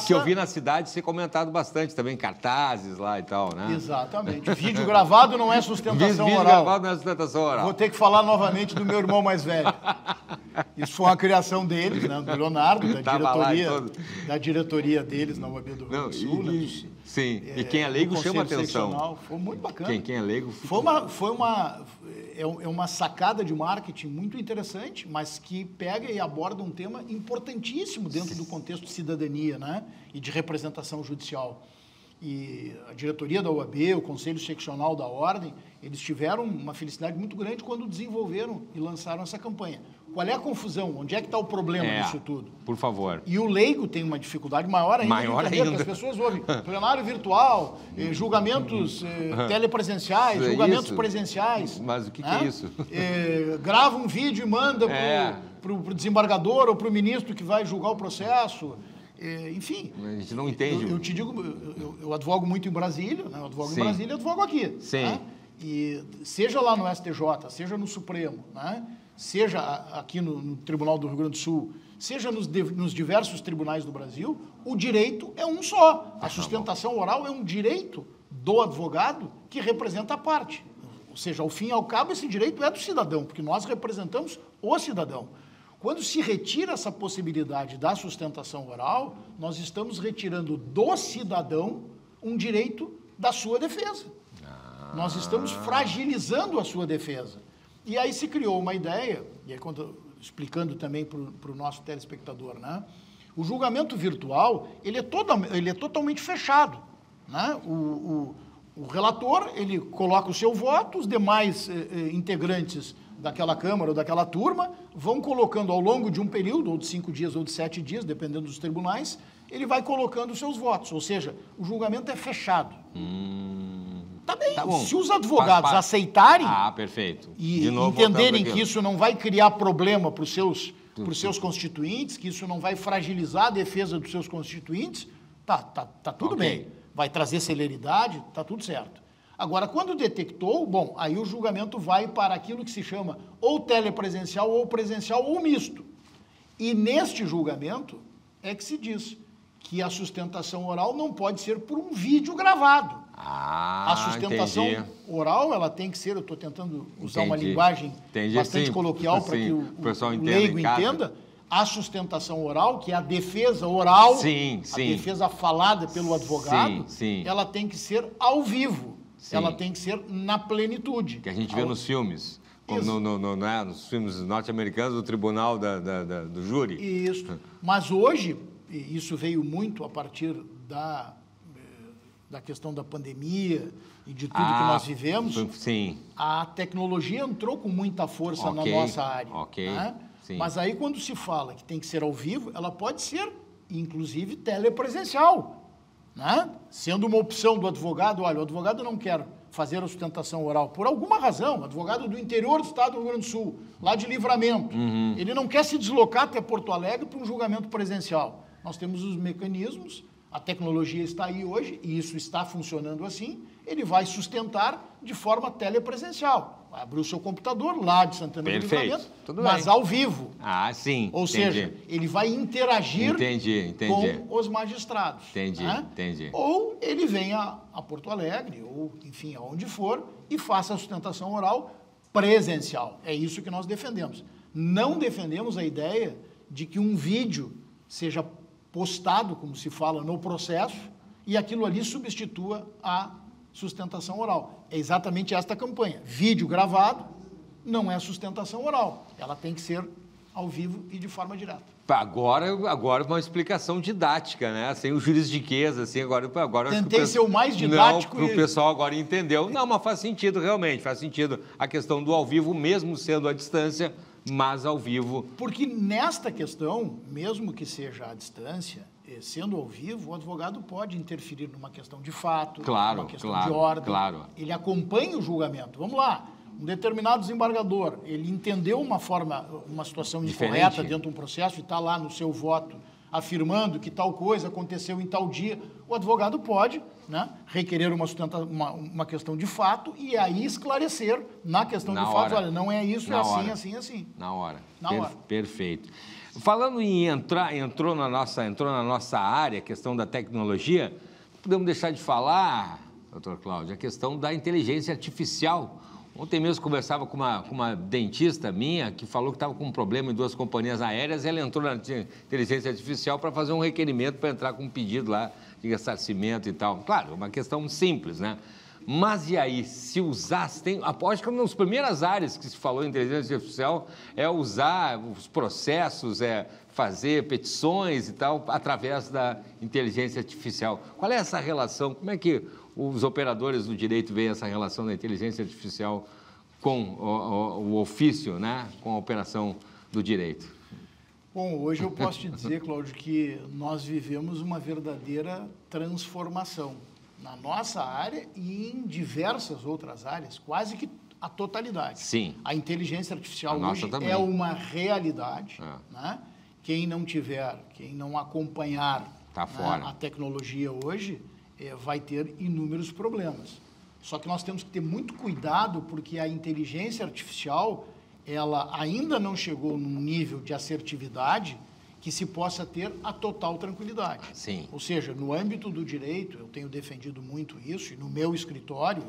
Que eu vi na cidade ser comentado bastante também, cartazes lá e tal, né? Exatamente. Vídeo gravado não é sustentação vídeo oral. Gravado não é sustentação oral. Vou ter que falar novamente do meu irmão mais velho. Isso foi uma criação deles, né, do Leonardo, da diretoria deles na UAB do Rio Grande do Sul. Sim, e quem é leigo chama atenção. Foi muito bacana. Quem é leigo... É uma sacada de marketing muito interessante, mas que pega e aborda um tema importantíssimo dentro do contexto de cidadania, né, e de representação judicial. E a diretoria da UAB, o Conselho Seccional da Ordem, eles tiveram uma felicidade muito grande quando desenvolveram e lançaram essa campanha. Qual é a confusão? Onde é que está o problema disso tudo? Por favor. E o leigo tem uma dificuldade maior ainda de entender, porque as pessoas ouvem plenário virtual, julgamentos telepresenciais, julgamentos presenciais. Mas o que é isso? Grava um vídeo e manda para o desembargador ou para o ministro que vai julgar o processo. Enfim, a gente não entende. Eu te digo, eu advogo muito em Brasília, né? Eu advogo em Brasília e advogo aqui. Sim. Né? E seja lá no STJ, seja no Supremo, né? Seja aqui no Tribunal do Rio Grande do Sul, seja nos diversos tribunais do Brasil, o direito é um só. A sustentação oral é um direito do advogado que representa a parte. Ou seja, ao fim e ao cabo, esse direito é do cidadão, porque nós representamos o cidadão. Quando se retira essa possibilidade da sustentação oral, nós estamos retirando do cidadão um direito da sua defesa. Nós estamos fragilizando a sua defesa. E aí se criou uma ideia, e aí explicando também para o nosso telespectador, né? O julgamento virtual, ele é totalmente fechado, né? O relator, ele coloca o seu voto, os demais integrantes daquela Câmara ou daquela turma vão colocando ao longo de um período, ou de 5 dias ou de 7 dias, dependendo dos tribunais, ele vai colocando os seus votos, ou seja, o julgamento é fechado. Tá bem, se os advogados aceitarem perfeito. E entenderem que isso não vai criar problema para os seus constituintes, que isso não vai fragilizar a defesa dos seus constituintes, tá tudo bem. Vai trazer celeridade, tá tudo certo. Agora, quando detectou, bom, aí o julgamento vai para aquilo que se chama ou telepresencial, ou presencial, ou misto. E neste julgamento é que se diz que a sustentação oral não pode ser por um vídeo gravado. A sustentação oral, ela tem que ser, eu estou tentando usar uma linguagem bastante coloquial para que o leigo entenda, a sustentação oral, que é a defesa oral, a defesa falada pelo advogado, ela tem que ser ao vivo, ela tem que ser na plenitude. Que a gente vê nos filmes. Nos filmes norte-americanos, do tribunal do júri. Isso. Mas hoje, isso veio muito a partir da questão da pandemia e de tudo que nós vivemos, a tecnologia entrou com muita força na nossa área. Né? Mas aí, quando se fala que tem que ser ao vivo, ela pode ser, inclusive, telepresencial. Né? Sendo uma opção do advogado, olha, o advogado não quer fazer a sustentação oral por alguma razão, advogado do interior do estado do Rio Grande do Sul, lá de Livramento, ele não quer se deslocar até Porto Alegre para um julgamento presencial. Nós temos os mecanismos, a tecnologia está aí hoje, e isso está funcionando assim, ele vai sustentar de forma telepresencial. Vai abrir o seu computador lá de Santana do Livramento, mas ao vivo. Sim. Ou seja, ele vai interagir com os magistrados. Entendi. Ou ele vem a Porto Alegre, ou enfim, aonde for, e faça a sustentação oral presencial. É isso que nós defendemos. Não defendemos a ideia de que um vídeo seja postado, como se fala, no processo, e aquilo ali substitua a sustentação oral. É exatamente esta campanha. Vídeo gravado não é sustentação oral. Ela tem que ser ao vivo e de forma direta. Agora uma explicação didática, né? Sem o juridiquês, assim, agora tentei ser o mais didático. Não, o pessoal agora entendeu. Não, mas faz sentido, realmente, faz sentido a questão do ao vivo, mesmo sendo à distância, mas ao vivo. Porque nesta questão, mesmo que seja à distância, sendo ao vivo, o advogado pode interferir numa questão de fato, numa questão de ordem. Claro. Ele acompanha o julgamento. Vamos lá. Um determinado desembargador, ele entendeu uma situação incorreta dentro de um processo e está lá no seu voto afirmando que tal coisa aconteceu em tal dia, o advogado pode, né, requerer uma questão de fato e aí esclarecer na questão de fato, olha, não é isso, é assim, assim, assim. Na hora. Perfeito. Falando em entrou na nossa área, a questão da tecnologia, não podemos deixar de falar, doutor Cláudio, a questão da inteligência artificial. Ontem mesmo conversava com uma dentista minha que falou que estava com um problema em 2 companhias aéreas e ela entrou na inteligência artificial para fazer um requerimento para entrar com um pedido lá de ressarcimento e tal. Claro, uma questão simples, né? Mas e aí, se usasse, acho que uma das primeiras áreas que se falou em inteligência artificial é usar os processos, fazer petições e tal, através da inteligência artificial. Qual é essa relação? Como é que os operadores do direito veem essa relação da inteligência artificial com o ofício, né? Com a operação do direito? Bom, hoje eu posso te dizer, Cláudio, que nós vivemos uma verdadeira transformação na nossa área e em diversas outras áreas, quase que a totalidade. Sim. A inteligência artificial hoje é uma realidade, né? Quem não acompanhar a tecnologia hoje, vai ter inúmeros problemas. Só que nós temos que ter muito cuidado porque a inteligência artificial, ela ainda não chegou num nível de assertividade que se possa ter a total tranquilidade. Sim. Ou seja, no âmbito do direito, eu tenho defendido muito isso, e no meu escritório,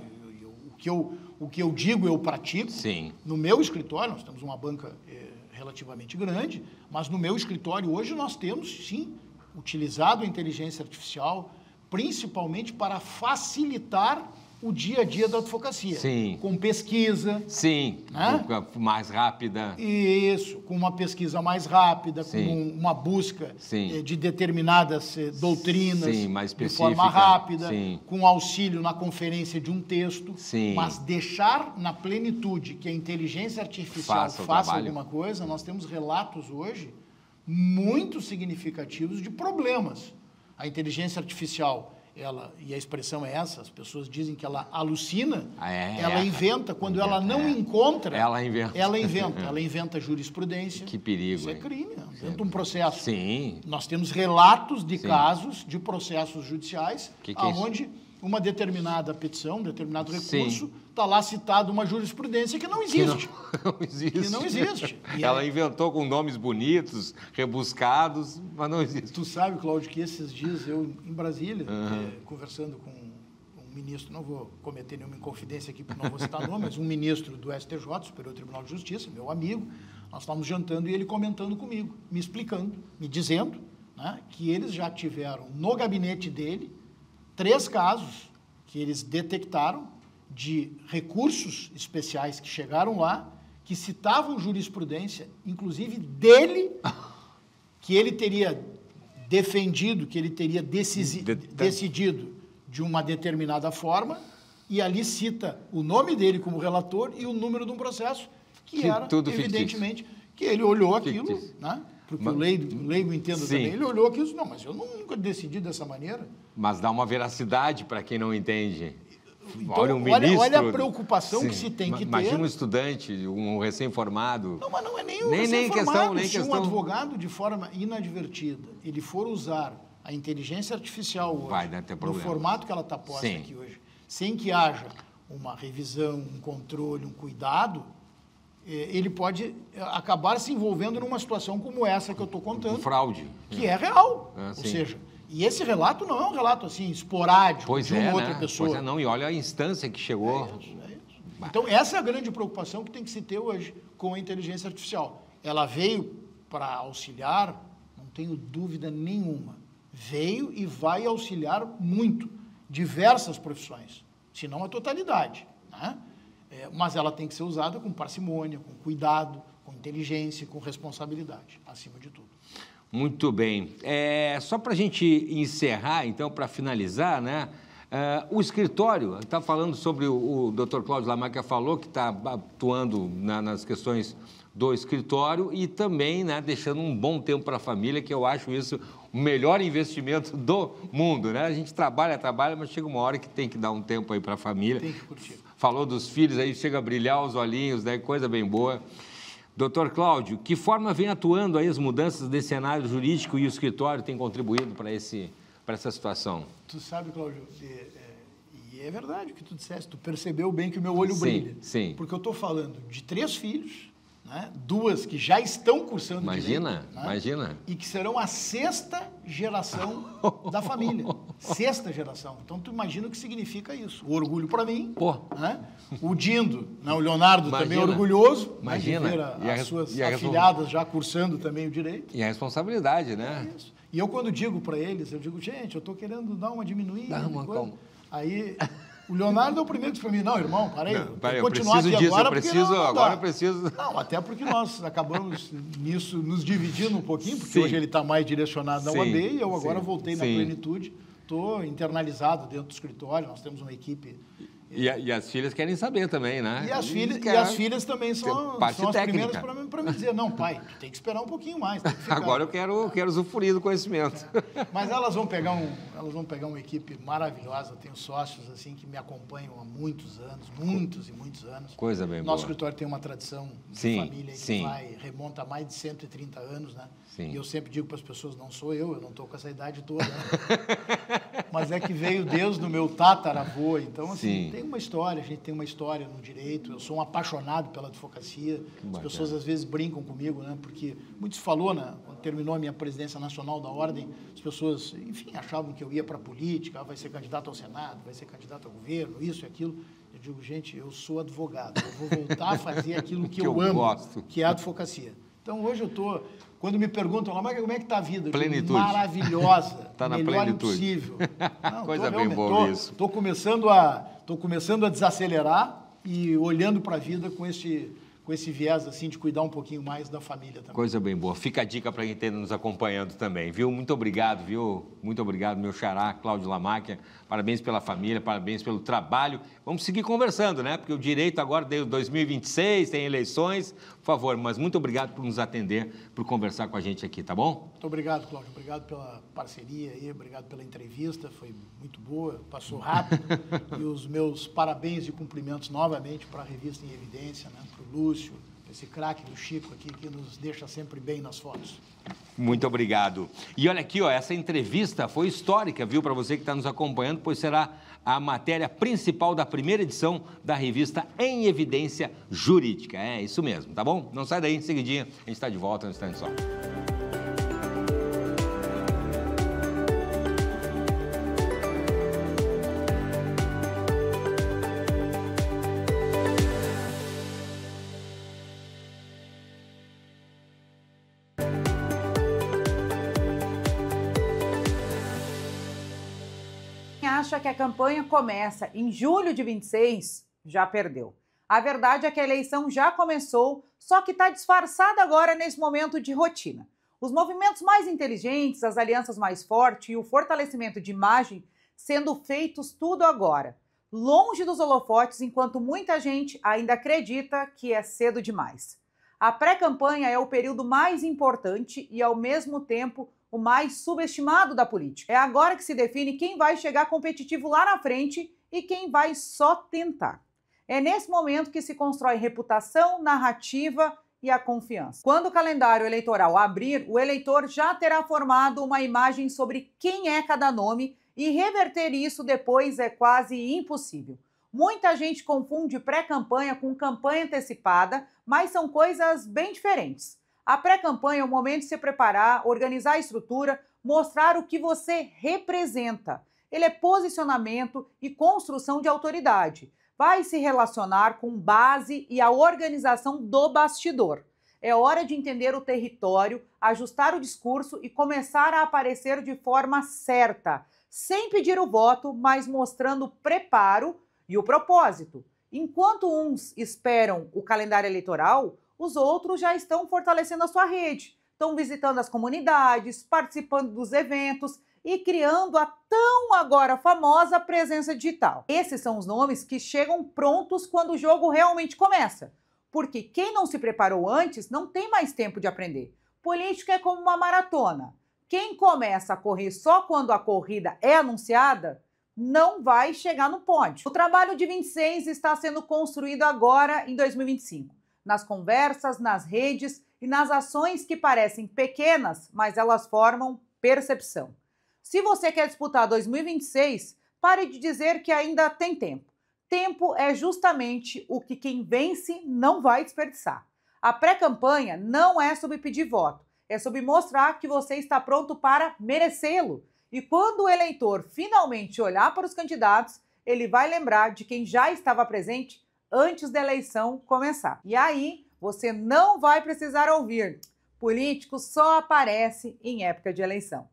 o que eu digo eu pratico. Sim. No meu escritório, nós temos uma banca relativamente grande, mas no meu escritório hoje nós temos, sim, utilizado a inteligência artificial principalmente para facilitar o dia a dia da advocacia. Sim. Com pesquisa. Sim, né? Mais rápida. Isso, com uma pesquisa mais rápida, Sim. com uma busca de determinadas doutrinas Sim, mais de forma rápida, Sim. com auxílio na conferência de um texto, Sim. mas deixar na plenitude que a inteligência artificial faça alguma coisa, nós temos relatos hoje muito significativos de problemas. A inteligência artificial, e a expressão é essa, as pessoas dizem que ela alucina, ela inventa, quando ela não encontra, ela inventa jurisprudência. Que perigo. Isso é crime, dentro de um processo. Sim. Nós temos relatos de casos, de processos judiciais, onde uma determinada petição, um determinado recurso, está lá citado uma jurisprudência que não existe. Que não existe. Ela inventou com nomes bonitos, rebuscados, mas não existe. Tu sabe, Cláudio, que esses dias eu, em Brasília, conversando com um ministro, não vou cometer nenhuma inconfidência aqui, porque não vou citar nome, mas um ministro do STJ, Superior Tribunal de Justiça, meu amigo, nós estávamos jantando e ele comentando comigo, me explicando, me dizendo, né, que eles já tiveram no gabinete dele 3 casos que eles detectaram de recursos especiais que chegaram lá, que citavam jurisprudência, inclusive dele, que ele teria defendido, que ele teria decidido de uma determinada forma, e ali cita o nome dele como relator e o número de um processo, que era, evidentemente, que ele olhou aquilo, né? Porque o leigo entenda também, ele olhou aquilo e disse, não, mas eu nunca decidi dessa maneira. Mas dá uma veracidade para quem não entende. Então, olha a preocupação que se tem que ter. Imagina um estudante, um recém-formado. Não, mas não é nem um recém-formado. Se um advogado, de forma inadvertida, ele for usar a inteligência artificial hoje, no formato que ela está posta aqui hoje, sem que haja uma revisão, um controle, um cuidado, ele pode acabar se envolvendo numa situação como essa que eu estou contando. Fraude. Que é real. Ou seja, e esse relato não é um relato assim esporádico de uma outra pessoa. Pois é, não. E olha a instância que chegou. É isso. Então, essa é a grande preocupação que tem que se ter hoje com a inteligência artificial. Ela veio para auxiliar, não tenho dúvida nenhuma. Veio e vai auxiliar muito diversas profissões. se não a totalidade, né? Mas ela tem que ser usada com parcimônia, com cuidado, com inteligência e com responsabilidade, acima de tudo. Muito bem. Só para a gente encerrar, então, para finalizar, né? O escritório, está falando sobre o Dr. Cláudio Lamarca falou que está atuando nas questões do escritório e também, né, deixando um bom tempo para a família, que eu acho isso o melhor investimento do mundo, né? A gente trabalha, mas chega uma hora que tem que dar um tempo aí para a família. Tem que curtir. Falou dos filhos, aí chega a brilhar os olhinhos, né? Coisa bem boa. Doutor Cláudio, que forma vem atuando aí as mudanças desse cenário jurídico e o escritório tem contribuído para essa situação? Tu sabe, Cláudio, e é verdade o que tu disseste, tu percebeu bem que o meu olho brilha. Sim. Porque eu estou falando de 3 filhos, né? 2 que já estão cursando direito, né? Imagina. E que serão a 6ª geração da família. 6ª geração. Então, tu imagina o que significa isso. O orgulho para mim, né? O Dindo, né? O Leonardo também orgulhoso, imagina. Né? De ver as suas afilhadas já cursando também o direito. E a responsabilidade, né? É isso. E eu, quando digo para eles, eu digo, gente, eu estou querendo dar uma diminuída. Aí, o Leonardo é o primeiro que disse para mim, não, irmão, para aí, eu preciso disso, agora eu preciso. Não, até porque nós acabamos nisso, nos dividindo um pouquinho, porque hoje ele está mais direcionado na UAB e eu agora voltei na plenitude, estou internalizado dentro do escritório, nós temos uma equipe... E as filhas querem saber também, né? E as filhas também são as primeiras para me dizer, não, pai, tu tem que esperar um pouquinho mais. Tem que ficar. Agora eu quero usufruir do conhecimento. Mas elas vão pegar uma equipe maravilhosa, eu tenho sócios assim que me acompanham há muitos anos, muitos e muitos anos. Coisa bem boa. Nosso escritório tem uma tradição de família que remonta a mais de 130 anos, né? Sim. E eu sempre digo para as pessoas, não sou eu não estou com essa idade toda, né? Mas é que veio desde o meu tataravô, então assim, tem uma história, a gente tem uma história no direito, eu sou um apaixonado pela advocacia, as pessoas às vezes brincam comigo, né? Porque muito se falou, né? Quando terminou a minha presidência nacional da Ordem, as pessoas, enfim, achavam que eu ia para a política, vai ser candidato ao Senado, vai ser candidato ao governo, isso e aquilo. Eu digo, gente, eu sou advogado, eu vou voltar a fazer aquilo que eu amo, gosto. Que é a advocacia. Então, hoje eu estou... Quando me perguntam, como é que está a vida? Plenitude. Maravilhosa. Está na melhor plenitude. Impossível. Não, coisa bem boa isso. Estou começando a desacelerar e olhando para a vida com esse viés assim de cuidar um pouquinho mais da família também. Coisa bem boa. Fica a dica para quem está nos acompanhando também, viu? Muito obrigado, viu? Muito obrigado, meu xará, Cláudio Lamarca. Parabéns pela família, parabéns pelo trabalho. Vamos seguir conversando, né? Porque o direito agora deu 2026, tem eleições. Por favor, mas muito obrigado por nos atender, por conversar com a gente aqui, tá bom? Muito obrigado, Cláudio. Obrigado pela parceria aí, obrigado pela entrevista, foi muito boa, passou rápido. E os meus parabéns e cumprimentos novamente para a revista Em Evidência, né? Para o Lúcio, esse craque do Chico aqui que nos deixa sempre bem nas fotos. Muito obrigado. E olha aqui, ó, essa entrevista foi histórica, viu, para você que está nos acompanhando, pois será a matéria principal da primeira edição da revista Em Evidência Jurídica. É isso mesmo, tá bom? Não sai daí, em seguidinha, a gente está de volta no instante só. Acha que a campanha começa em julho de 26, já perdeu. A verdade é que a eleição já começou, só que está disfarçada agora nesse momento de rotina. Os movimentos mais inteligentes, as alianças mais fortes e o fortalecimento de imagem sendo feitos tudo agora, longe dos holofotes, enquanto muita gente ainda acredita que é cedo demais. A pré-campanha é o período mais importante e, ao mesmo tempo, o mais subestimado da política. É agora que se define quem vai chegar competitivo lá na frente e quem vai só tentar. É nesse momento que se constrói reputação, narrativa e a confiança. Quando o calendário eleitoral abrir, o eleitor já terá formado uma imagem sobre quem é cada nome e reverter isso depois é quase impossível. Muita gente confunde pré-campanha com campanha antecipada, mas são coisas bem diferentes. A pré-campanha é o momento de se preparar, organizar a estrutura, mostrar o que você representa. Ele é posicionamento e construção de autoridade. Vai se relacionar com base e a organização do bastidor. É hora de entender o território, ajustar o discurso e começar a aparecer de forma certa, sem pedir o voto, mas mostrando preparo E o propósito? Enquanto uns esperam o calendário eleitoral, os outros já estão fortalecendo a sua rede, estão visitando as comunidades, participando dos eventos e criando a tão agora famosa presença digital. Esses são os nomes que chegam prontos quando o jogo realmente começa, porque quem não se preparou antes não tem mais tempo de aprender. Política é como uma maratona. Quem começa a correr só quando a corrida é anunciada, não vai chegar no pódio. O trabalho de 26 está sendo construído agora em 2025, nas conversas, nas redes e nas ações que parecem pequenas, mas elas formam percepção. Se você quer disputar 2026, pare de dizer que ainda tem tempo. Tempo é justamente o que quem vence não vai desperdiçar. A pré-campanha não é sobre pedir voto, é sobre mostrar que você está pronto para merecê-lo. E quando o eleitor finalmente olhar para os candidatos, ele vai lembrar de quem já estava presente antes da eleição começar. E aí, você não vai precisar ouvir: político só aparece em época de eleição.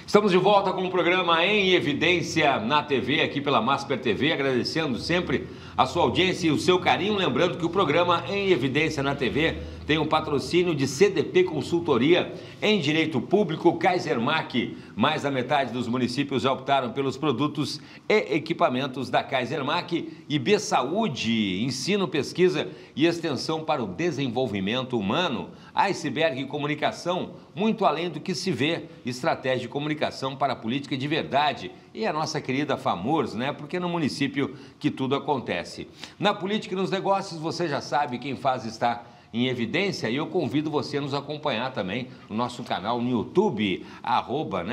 Estamos de volta com o programa Em Evidência na TV, aqui pela Masper TV, agradecendo sempre a sua audiência e o seu carinho, lembrando que o programa Em Evidência na TV tem um patrocínio de CDP Consultoria em Direito Público, Kaisermac. Mais da metade dos municípios já optaram pelos produtos e equipamentos da Kaisermac. e B Saúde, ensino, pesquisa e extensão para o desenvolvimento humano. Iceberg Comunicação, muito além do que se vê, estratégia de comunicação para a política de verdade. E a nossa querida FAMURS, né? Porque é no município que tudo acontece. Na política e nos negócios, você já sabe, quem faz está em evidência, e eu convido você a nos acompanhar também no nosso canal no YouTube,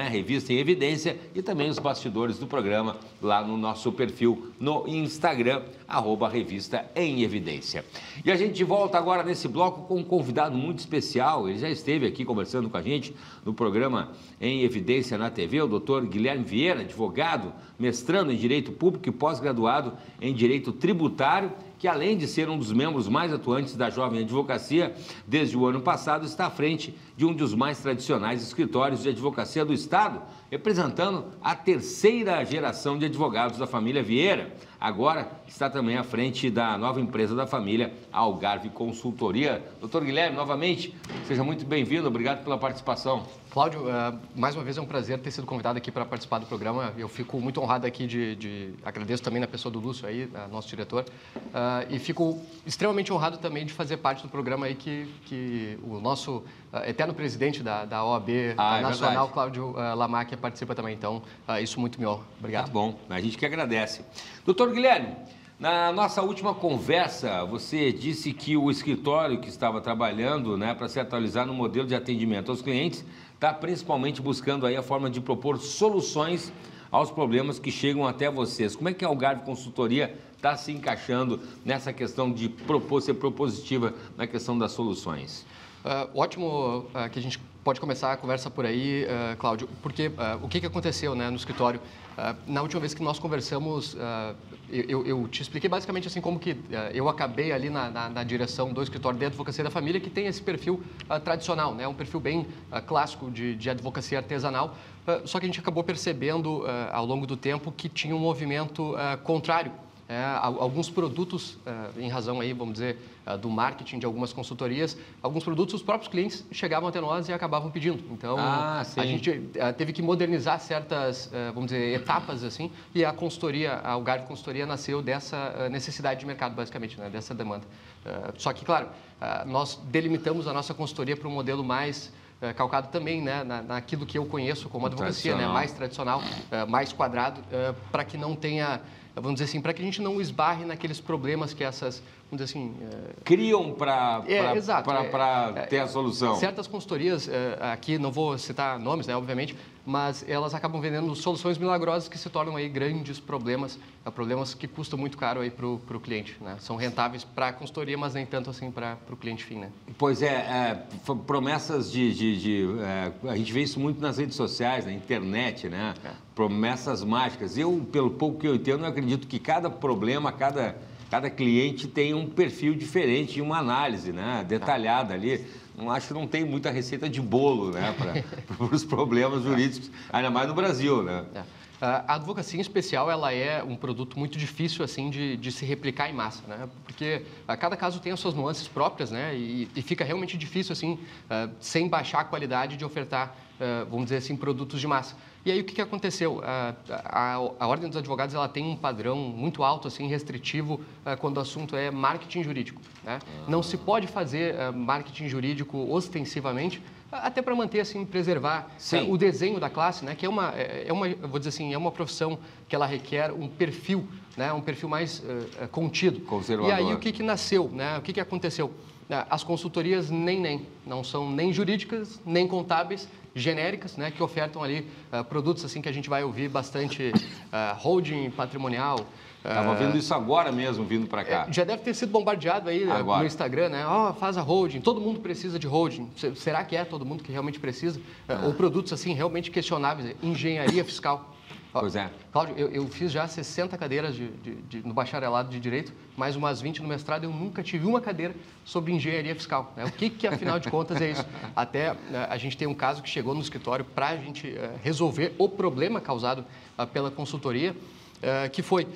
Revista em Evidência, e também os bastidores do programa lá no nosso perfil no Instagram, Revista em Evidência. E a gente volta agora nesse bloco com um convidado muito especial. Ele já esteve aqui conversando com a gente no programa Em Evidência na TV, o Dr. Guilherme Vieira, advogado, mestrando em Direito Público e pós-graduado em Direito Tributário, que além de ser um dos membros mais atuantes da Jovem Advocacia, desde o ano passado está à frente de um dos mais tradicionais escritórios de advocacia do Estado, representando a terceira geração de advogados da família Vieira. Agora está também à frente da nova empresa da família, a Algarve Consultoria. Doutor Guilherme, novamente, seja muito bem-vindo, obrigado pela participação. Cláudio, mais uma vez é um prazer ter sido convidado aqui para participar do programa. Eu fico muito honrado aqui agradeço também na pessoa do Lúcio aí, nosso diretor, e fico extremamente honrado também de fazer parte do programa aí que o nosso eterno presidente da OAB Nacional, Cláudio Lamac, participa também. Então, isso muito me honra. Obrigado. Muito bom, a gente que agradece. Doutor Guilherme, na nossa última conversa, você disse que o escritório que estava trabalhando, né, para se atualizar no modelo de atendimento aos clientes, está principalmente buscando aí a forma de propor soluções aos problemas que chegam até vocês. Como é que a Algarve Consultoria está se encaixando nessa questão de ser propositiva na questão das soluções? Ótimo que a gente pode começar a conversa por aí, Cláudio, porque o que aconteceu, né, no escritório? Na última vez que nós conversamos, eu te expliquei basicamente assim como que eu acabei ali na direção do escritório de advocacia da família, que tem esse perfil tradicional, né, um perfil bem clássico de advocacia artesanal, só que a gente acabou percebendo ao longo do tempo que tinha um movimento contrário. Alguns produtos, em razão aí, vamos dizer, do marketing de algumas consultorias, alguns produtos os próprios clientes chegavam até nós e acabavam pedindo. Então, a gente teve que modernizar certas, vamos dizer, etapas assim, e a Algarve Consultoria nasceu dessa necessidade de mercado, basicamente, né, dessa demanda. Só que, claro, nós delimitamos a nossa consultoria para um modelo mais calcado também, né, naquilo que eu conheço como advocacia, né, mais tradicional, mais quadrado, para que não tenha, vamos dizer assim, para que a gente não esbarre naqueles problemas que essas, vamos dizer assim... criam para ter a solução. Certas consultorias, aqui não vou citar nomes, né, obviamente, mas elas acabam vendendo soluções milagrosas que se tornam aí grandes problemas, problemas que custam muito caro aí para o cliente, né? São rentáveis para a consultoria, mas nem tanto assim para o cliente fim, né? Pois promessas a gente vê isso muito nas redes sociais, na internet, né? Promessas mágicas. Eu, pelo pouco que eu entendo, eu acredito que cada problema, cada cliente tem um perfil diferente e uma análise, né, detalhada ali. Acho que não tem muita receita de bolo, né, para os problemas jurídicos, ainda mais no Brasil, né? A advocacia, em especial, ela é um produto muito difícil assim de se replicar em massa, né? Porque cada caso tem as suas nuances próprias, né? E fica realmente difícil, assim, sem baixar a qualidade de ofertar, vamos dizer assim, produtos de massa. E aí, o que aconteceu? A Ordem dos Advogados ela tem um padrão muito alto, assim, restritivo, quando o assunto é marketing jurídico, né? Não se pode fazer marketing jurídico ostensivamente, até para manter, assim, preservar o desenho da classe, né? Que vou dizer assim, é uma profissão que ela requer um perfil, né? Um perfil mais contido. Conservador. E aí, o que nasceu, né? O que aconteceu? As consultorias não são nem jurídicas, nem contábeis, genéricas, né? Que ofertam ali produtos, assim, que a gente vai ouvir bastante, holding patrimonial. Estava vendo isso agora mesmo, vindo para cá. Já deve ter sido bombardeado aí no Instagram, né? Faz a holding, todo mundo precisa de holding. Será que é todo mundo que realmente precisa? Ou produtos, assim, realmente questionáveis, engenharia fiscal. Pois é. Cláudio, eu fiz já 60 cadeiras no bacharelado de Direito, mais umas 20 no mestrado, eu nunca tive uma cadeira sobre engenharia fiscal, né? O que, afinal de contas, é isso? Até a gente tem um caso que chegou no escritório para a gente resolver o problema causado pela consultoria, que foi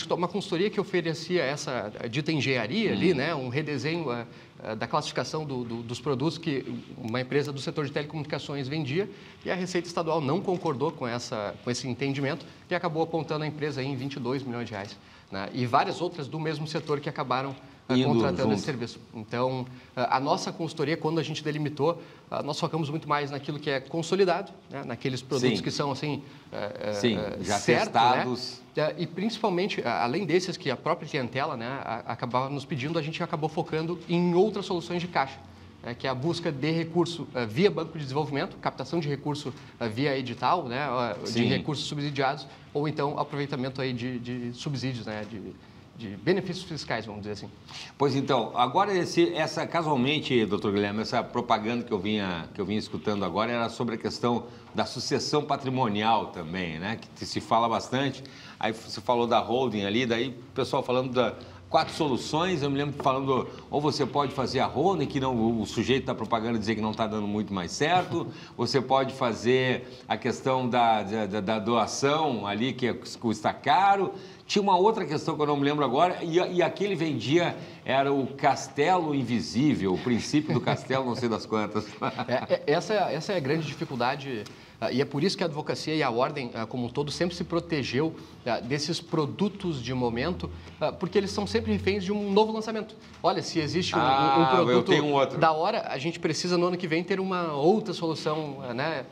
uma consultoria que oferecia essa dita engenharia ali, né? Um redesenho da classificação dos produtos que uma empresa do setor de telecomunicações vendia, e a Receita Estadual não concordou com esse entendimento e acabou apontando a empresa em 22 milhões de reais, né? E várias outras do mesmo setor que acabaram contratando esse serviço. Então, a nossa consultoria, quando a gente delimitou, nós focamos muito mais naquilo que é consolidado, né? Naqueles produtos que são, assim, já certo, testados. Né? E, principalmente, além desses que a própria clientela, né, acabava nos pedindo, a gente acabou focando em outras soluções de caixa, que é a busca de recurso via Banco de Desenvolvimento, captação de recurso via edital, né, de recursos subsidiados, ou então aproveitamento aí de subsídios, né, de benefícios fiscais, vamos dizer assim. Pois então, agora casualmente, doutor Guilherme, essa propaganda que eu vinha escutando agora era sobre a questão da sucessão patrimonial também, né? Que se fala bastante. Aí você falou da holding ali, daí o pessoal falando da 4 soluções, eu me lembro falando, ou você pode fazer a holding, que não, o sujeito da propaganda dizer que não está dando muito mais certo, você pode fazer a questão da doação ali, que custa caro. Tinha uma outra questão que eu não me lembro agora, e aquele vendia, era o castelo invisível, o princípio do castelo, não sei das quantas. Essa é a grande dificuldade, e é por isso que a advocacia e a ordem, como um todo, sempre se protegeu desses produtos de momento, porque eles são sempre reféns de um novo lançamento. Olha, se existe um produto da hora, a gente precisa no ano que vem ter uma outra solução, né,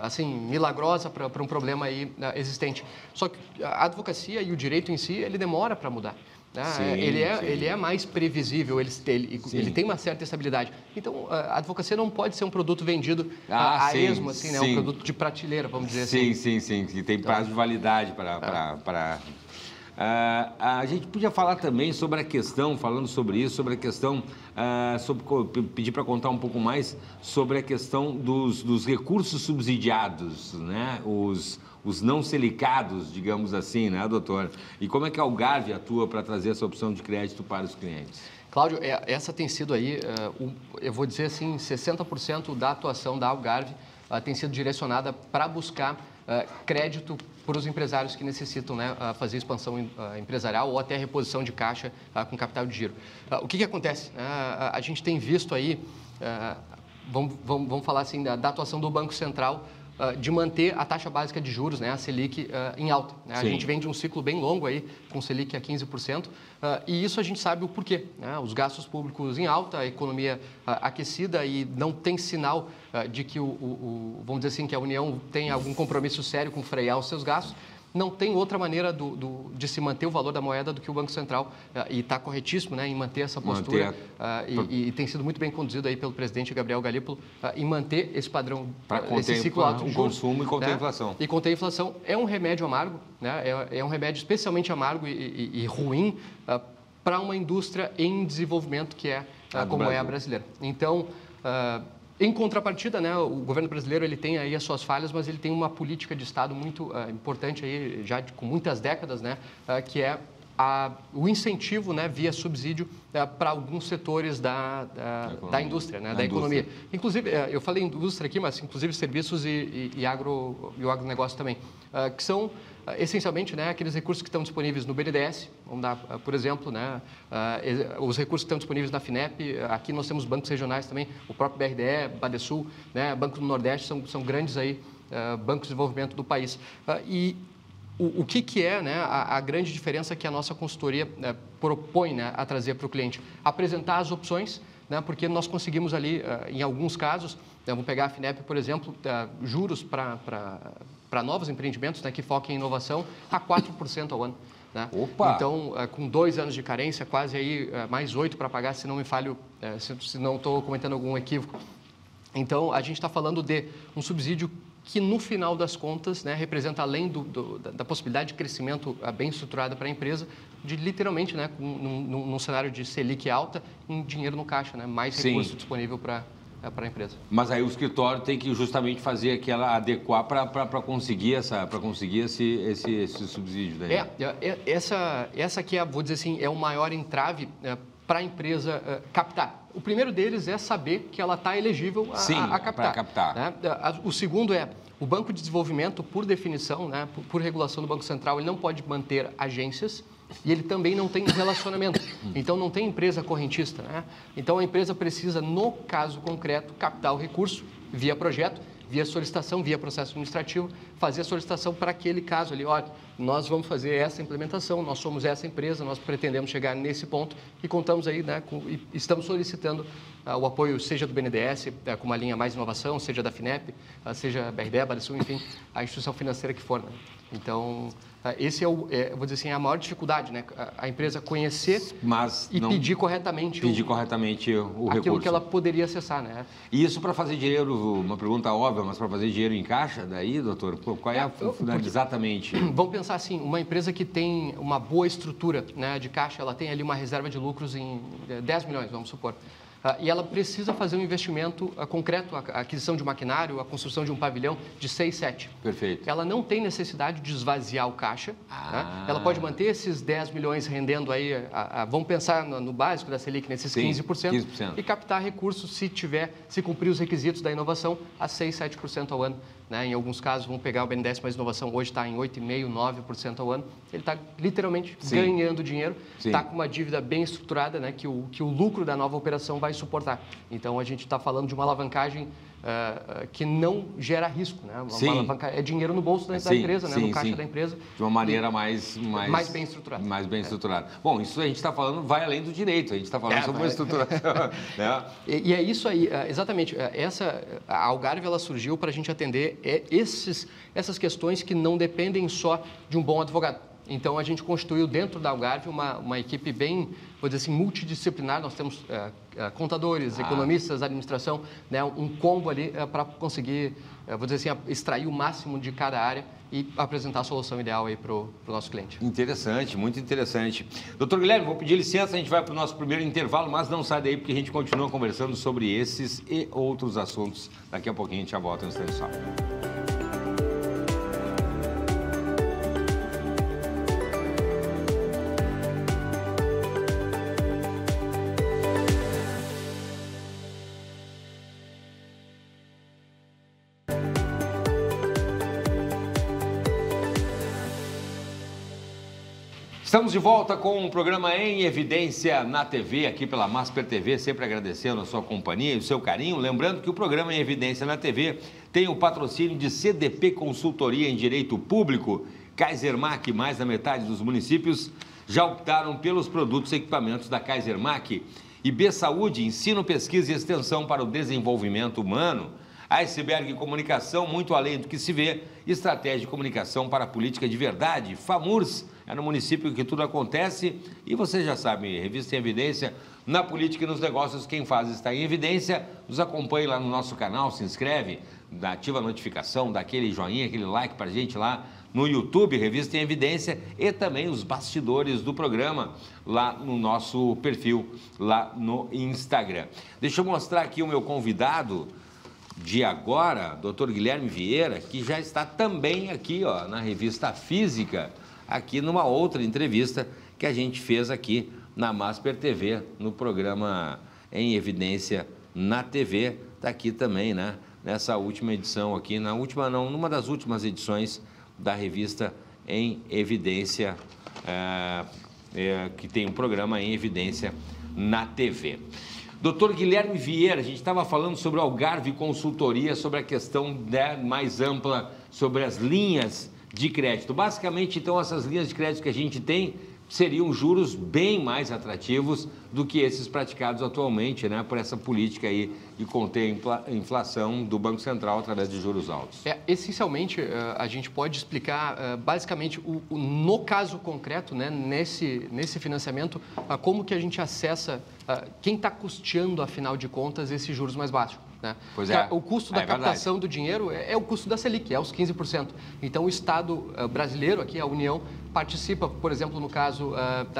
assim, milagrosa para um problema aí existente. Só que a advocacia e o direito em si, ele demora para mudar. Ele é mais previsível, ele tem uma certa estabilidade. Então, a advocacia não pode ser um produto vendido a esmo, assim, né? Um produto de prateleira, vamos dizer assim. Sim, que tem prazo de validade para... a gente podia falar também sobre a questão, falando sobre isso, sobre a questão, pedir para contar um pouco mais sobre a questão dos recursos subsidiados, né? Os não selicados, digamos assim, né, doutor? E como é que a Algarve atua para trazer essa opção de crédito para os clientes? Cláudio, essa tem sido aí, eu vou dizer assim, 60% da atuação da Algarve tem sido direcionada para buscar crédito para os empresários que necessitam, né, fazer expansão empresarial ou até reposição de caixa com capital de giro. O que acontece? A gente tem visto aí, vamos falar assim, da atuação do Banco Central, de manter a taxa básica de juros, né, a Selic, em alta, né? A gente vem de um ciclo bem longo aí, com Selic a 15%, e isso a gente sabe o porquê, né? Os gastos públicos em alta, a economia aquecida, e não tem sinal de que, vamos dizer assim, que a União tem algum compromisso sério com frear os seus gastos. Não tem outra maneira de se manter o valor da moeda do que o Banco Central, e está corretíssimo, né, em manter essa postura, e tem sido muito bem conduzido aí pelo presidente Gabriel Galípolo, em manter esse padrão, esse ciclo alto de juros, consumo e conter a inflação. E conter a inflação é um remédio amargo, né, é um remédio especialmente amargo e ruim para uma indústria em desenvolvimento que é como é a brasileira. Então, em contrapartida, né, o governo brasileiro ele tem aí as suas falhas, mas ele tem uma política de Estado muito importante aí, já com muitas décadas, né, que é o incentivo, né, via subsídio para alguns setores da indústria, né, da economia. Inclusive, eu falei indústria aqui, mas inclusive serviços e o agronegócio também, que são essencialmente, né, aqueles recursos que estão disponíveis no BNDES, vamos dar, por exemplo, né, os recursos que estão disponíveis na FINEP. Aqui nós temos bancos regionais também, o próprio BRDE, Badesul, né, Banco do Nordeste, são grandes aí, bancos de desenvolvimento do país. O que é, né, a grande diferença que a nossa consultoria propõe, né, a trazer para o cliente? Apresentar as opções, né, porque nós conseguimos ali, em alguns casos, vamos pegar a FINEP, por exemplo, juros para novos empreendimentos, né, que foquem em inovação a 4% ao ano. Né? Opa! Então, com 2 anos de carência, quase aí mais 8 para pagar, se não me falho, se não estou cometendo algum equívoco. Então, a gente está falando de um subsídio que, no final das contas, né, representa, além da possibilidade de crescimento bem estruturada para a empresa, de literalmente, né, num cenário de Selic alta, em dinheiro no caixa, né, mais recurso disponível para a empresa. Mas aí o escritório tem que justamente fazer aquela, adequar para conseguir esse subsídio daí. Essa aqui, vou dizer assim, é o maior entrave para a empresa captar. O primeiro deles é saber que ela está elegível a captar. Né? O segundo é, o Banco de Desenvolvimento, por definição, né, por regulação do Banco Central, ele não pode manter agências e ele também não tem relacionamento. Então, não tem empresa correntista. Né? Então, a empresa precisa, no caso concreto, captar o recurso via projeto, via solicitação, via processo administrativo, fazer a solicitação para aquele caso ali. Olha, nós vamos fazer essa implementação, nós somos essa empresa, nós pretendemos chegar nesse ponto e contamos aí, né, e estamos solicitando o apoio, seja do BNDES, com uma linha mais inovação, seja da FINEP, seja BRDE, Badesul, enfim, a instituição financeira que for. Né? Então, esse vou dizer assim, a maior dificuldade, né? A empresa conhecer e pedir corretamente o recurso. Aquilo que ela poderia acessar, né? E isso para fazer dinheiro, uma pergunta óbvia, mas para fazer dinheiro em caixa, daí, doutor, qual é a finalidade exatamente? Vamos pensar assim, uma empresa que tem uma boa estrutura, né, de caixa, ela tem ali uma reserva de lucros em 10 milhões, vamos supor. E ela precisa fazer um investimento concreto, a aquisição de maquinário, a construção de um pavilhão de 6, 7. Perfeito. Ela não tem necessidade de esvaziar o caixa. Né? Ela pode manter esses 10 milhões rendendo aí, vamos pensar no básico da Selic, nesses 15%, e captar recursos se cumprir os requisitos da inovação a 6, 7% ao ano. Né? Em alguns casos, vamos pegar o BNDES mais inovação, hoje está em 8,5%, 9% ao ano. Ele está literalmente ganhando dinheiro, está com uma dívida bem estruturada, né? que o lucro da nova operação vai suportar. Então, a gente está falando de uma alavancagem que não gera risco. Né? É dinheiro no bolso da empresa, né? No caixa da empresa. De uma maneira mais bem estruturada. Mais bem estruturada. Bom, isso a gente está falando, vai além do direito, a gente está falando sobre uma estruturação. Né? E é isso aí, exatamente. A Algarve ela surgiu para a gente atender essas questões que não dependem só de um bom advogado. Então, a gente constituiu dentro da Algarve uma equipe bem, vou dizer assim, multidisciplinar. Nós temos contadores, economistas, administração, né, um combo ali para conseguir, vou dizer assim, extrair o máximo de cada área e apresentar a solução ideal aí para o nosso cliente. Interessante, muito interessante. Doutor Guilherme, vou pedir licença, a gente vai para o nosso primeiro intervalo, mas não sai daí porque a gente continua conversando sobre esses e outros assuntos. Daqui a pouquinho a gente já volta no instante só. Estamos de volta com o programa Em Evidência na TV, aqui pela Masper TV, sempre agradecendo a sua companhia e o seu carinho. Lembrando que o programa Em Evidência na TV tem o patrocínio de CDP Consultoria em Direito Público. Kaisermac, mais da metade dos municípios já optaram pelos produtos e equipamentos da Kaisermac. IB Saúde, ensino, pesquisa e extensão para o desenvolvimento humano. Iceberg Comunicação, muito além do que se vê, estratégia de comunicação para a política de verdade. FAMURS, é no município que tudo acontece e você já sabe, Revista em Evidência, na política e nos negócios, quem faz está em evidência. Nos acompanhe lá no nosso canal, se inscreve, ativa a notificação, dá aquele joinha, aquele like para a gente lá no YouTube, Revista em Evidência, e também os bastidores do programa lá no nosso perfil, lá no Instagram. Deixa eu mostrar aqui o meu convidado de agora, Dr. Guilherme Vieira, que já está também aqui, ó, na Revista Física, aqui numa outra entrevista que a gente fez aqui na Masper TV, no programa Em Evidência na TV. Está aqui também, né? Nessa última edição aqui, numa das últimas edições da revista Em Evidência, que tem um programa Em Evidência na TV. Doutor Guilherme Vieira, a gente estava falando sobre Algarve Consultoria, sobre a questão mais ampla, sobre as linhas de crédito. Basicamente, então, essas linhas de crédito que a gente tem seriam juros bem mais atrativos do que esses praticados atualmente, né, por essa política aí de conter a inflação do Banco Central através de juros altos. Essencialmente, a gente pode explicar, basicamente, no caso concreto, né, nesse financiamento, como que a gente acessa, quem está custeando, afinal de contas, esses juros mais baixos. Né? Pois é. O custo da captação do dinheiro é o custo da Selic, é os 15%. Então, o Estado brasileiro, aqui a União, participa, por exemplo, no caso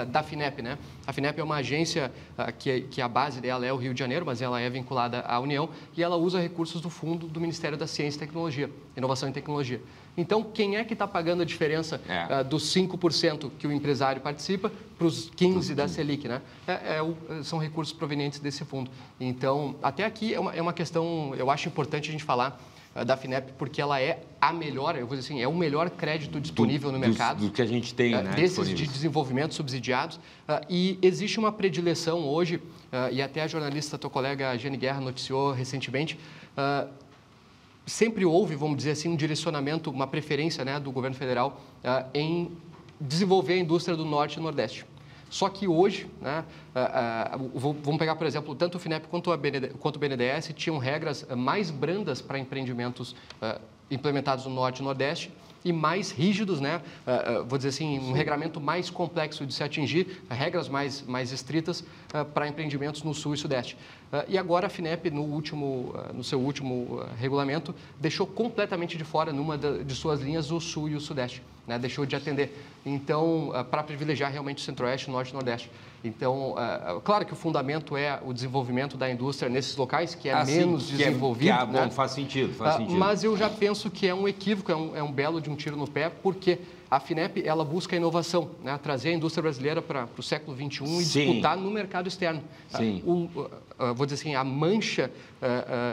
da FINEP. Né? A FINEP é uma agência que a base dela é o Rio de Janeiro, mas ela é vinculada à União e ela usa recursos do fundo do Ministério da Ciência e Tecnologia, Inovação e Tecnologia. Então, quem é que está pagando a diferença dos 5% que o empresário participa para os 15% da Selic? Né? São recursos provenientes desse fundo. Então, até aqui é uma questão, eu acho importante a gente falar da FINEP, porque ela é a melhor, eu vou dizer assim, é o melhor crédito disponível no mercado. Do que a gente tem, né? Desses de desenvolvimento subsidiados. E existe uma predileção hoje, e até a jornalista, tua colega Jane Guerra noticiou recentemente, sempre houve, vamos dizer assim, um direcionamento, uma preferência, né, do governo federal em desenvolver a indústria do Norte e Nordeste. Só que hoje, né, vamos pegar, por exemplo, tanto o FINEP quanto o BNDES tinham regras mais brandas para empreendimentos implementados no Norte e Nordeste e mais rígidos, né, vou dizer assim, um regramento mais complexo de se atingir, regras mais estritas para empreendimentos no Sul e Sudeste. E agora a FINEP, no seu último regulamento, deixou completamente de fora, numa de suas linhas, o Sul e o Sudeste. Né, deixou de atender. Então, para privilegiar realmente o Centro-Oeste, Norte e Nordeste. Então, claro que o fundamento é o desenvolvimento da indústria nesses locais, que é menos desenvolvido. Bom, né? Faz sentido. Mas eu já penso que é um equívoco, é um belo de um tiro no pé, porque a FINEP ela busca a inovação, né, trazer a indústria brasileira para o século XXI e disputar no mercado externo. Sim. Vou dizer assim, a mancha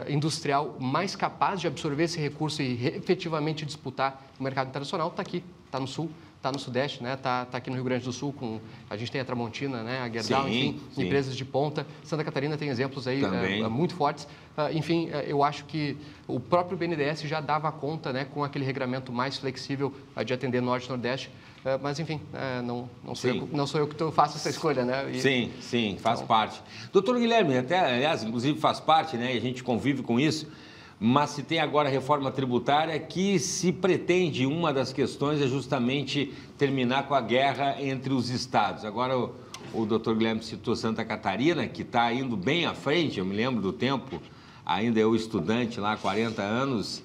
industrial mais capaz de absorver esse recurso e efetivamente disputar o mercado internacional está aqui, está no Sul, está no Sudeste, né? Tá aqui no Rio Grande do Sul, a gente tem a Tramontina, né? A Gerdau, enfim, empresas de ponta. Santa Catarina tem exemplos aí muito fortes. Enfim, eu acho que o próprio BNDES já dava conta, né, com aquele regramento mais flexível de atender Norte e Nordeste. Mas, enfim, não sou eu que faço essa escolha, né? Sim, faz parte. Doutor Guilherme, até, aliás, inclusive faz parte, né? E a gente convive com isso. Mas se tem agora a reforma tributária que se pretende, uma das questões é justamente terminar com a guerra entre os estados. Agora o doutor Guilherme citou Santa Catarina, que está indo bem à frente, eu me lembro do tempo, ainda eu estudante lá, 40 anos,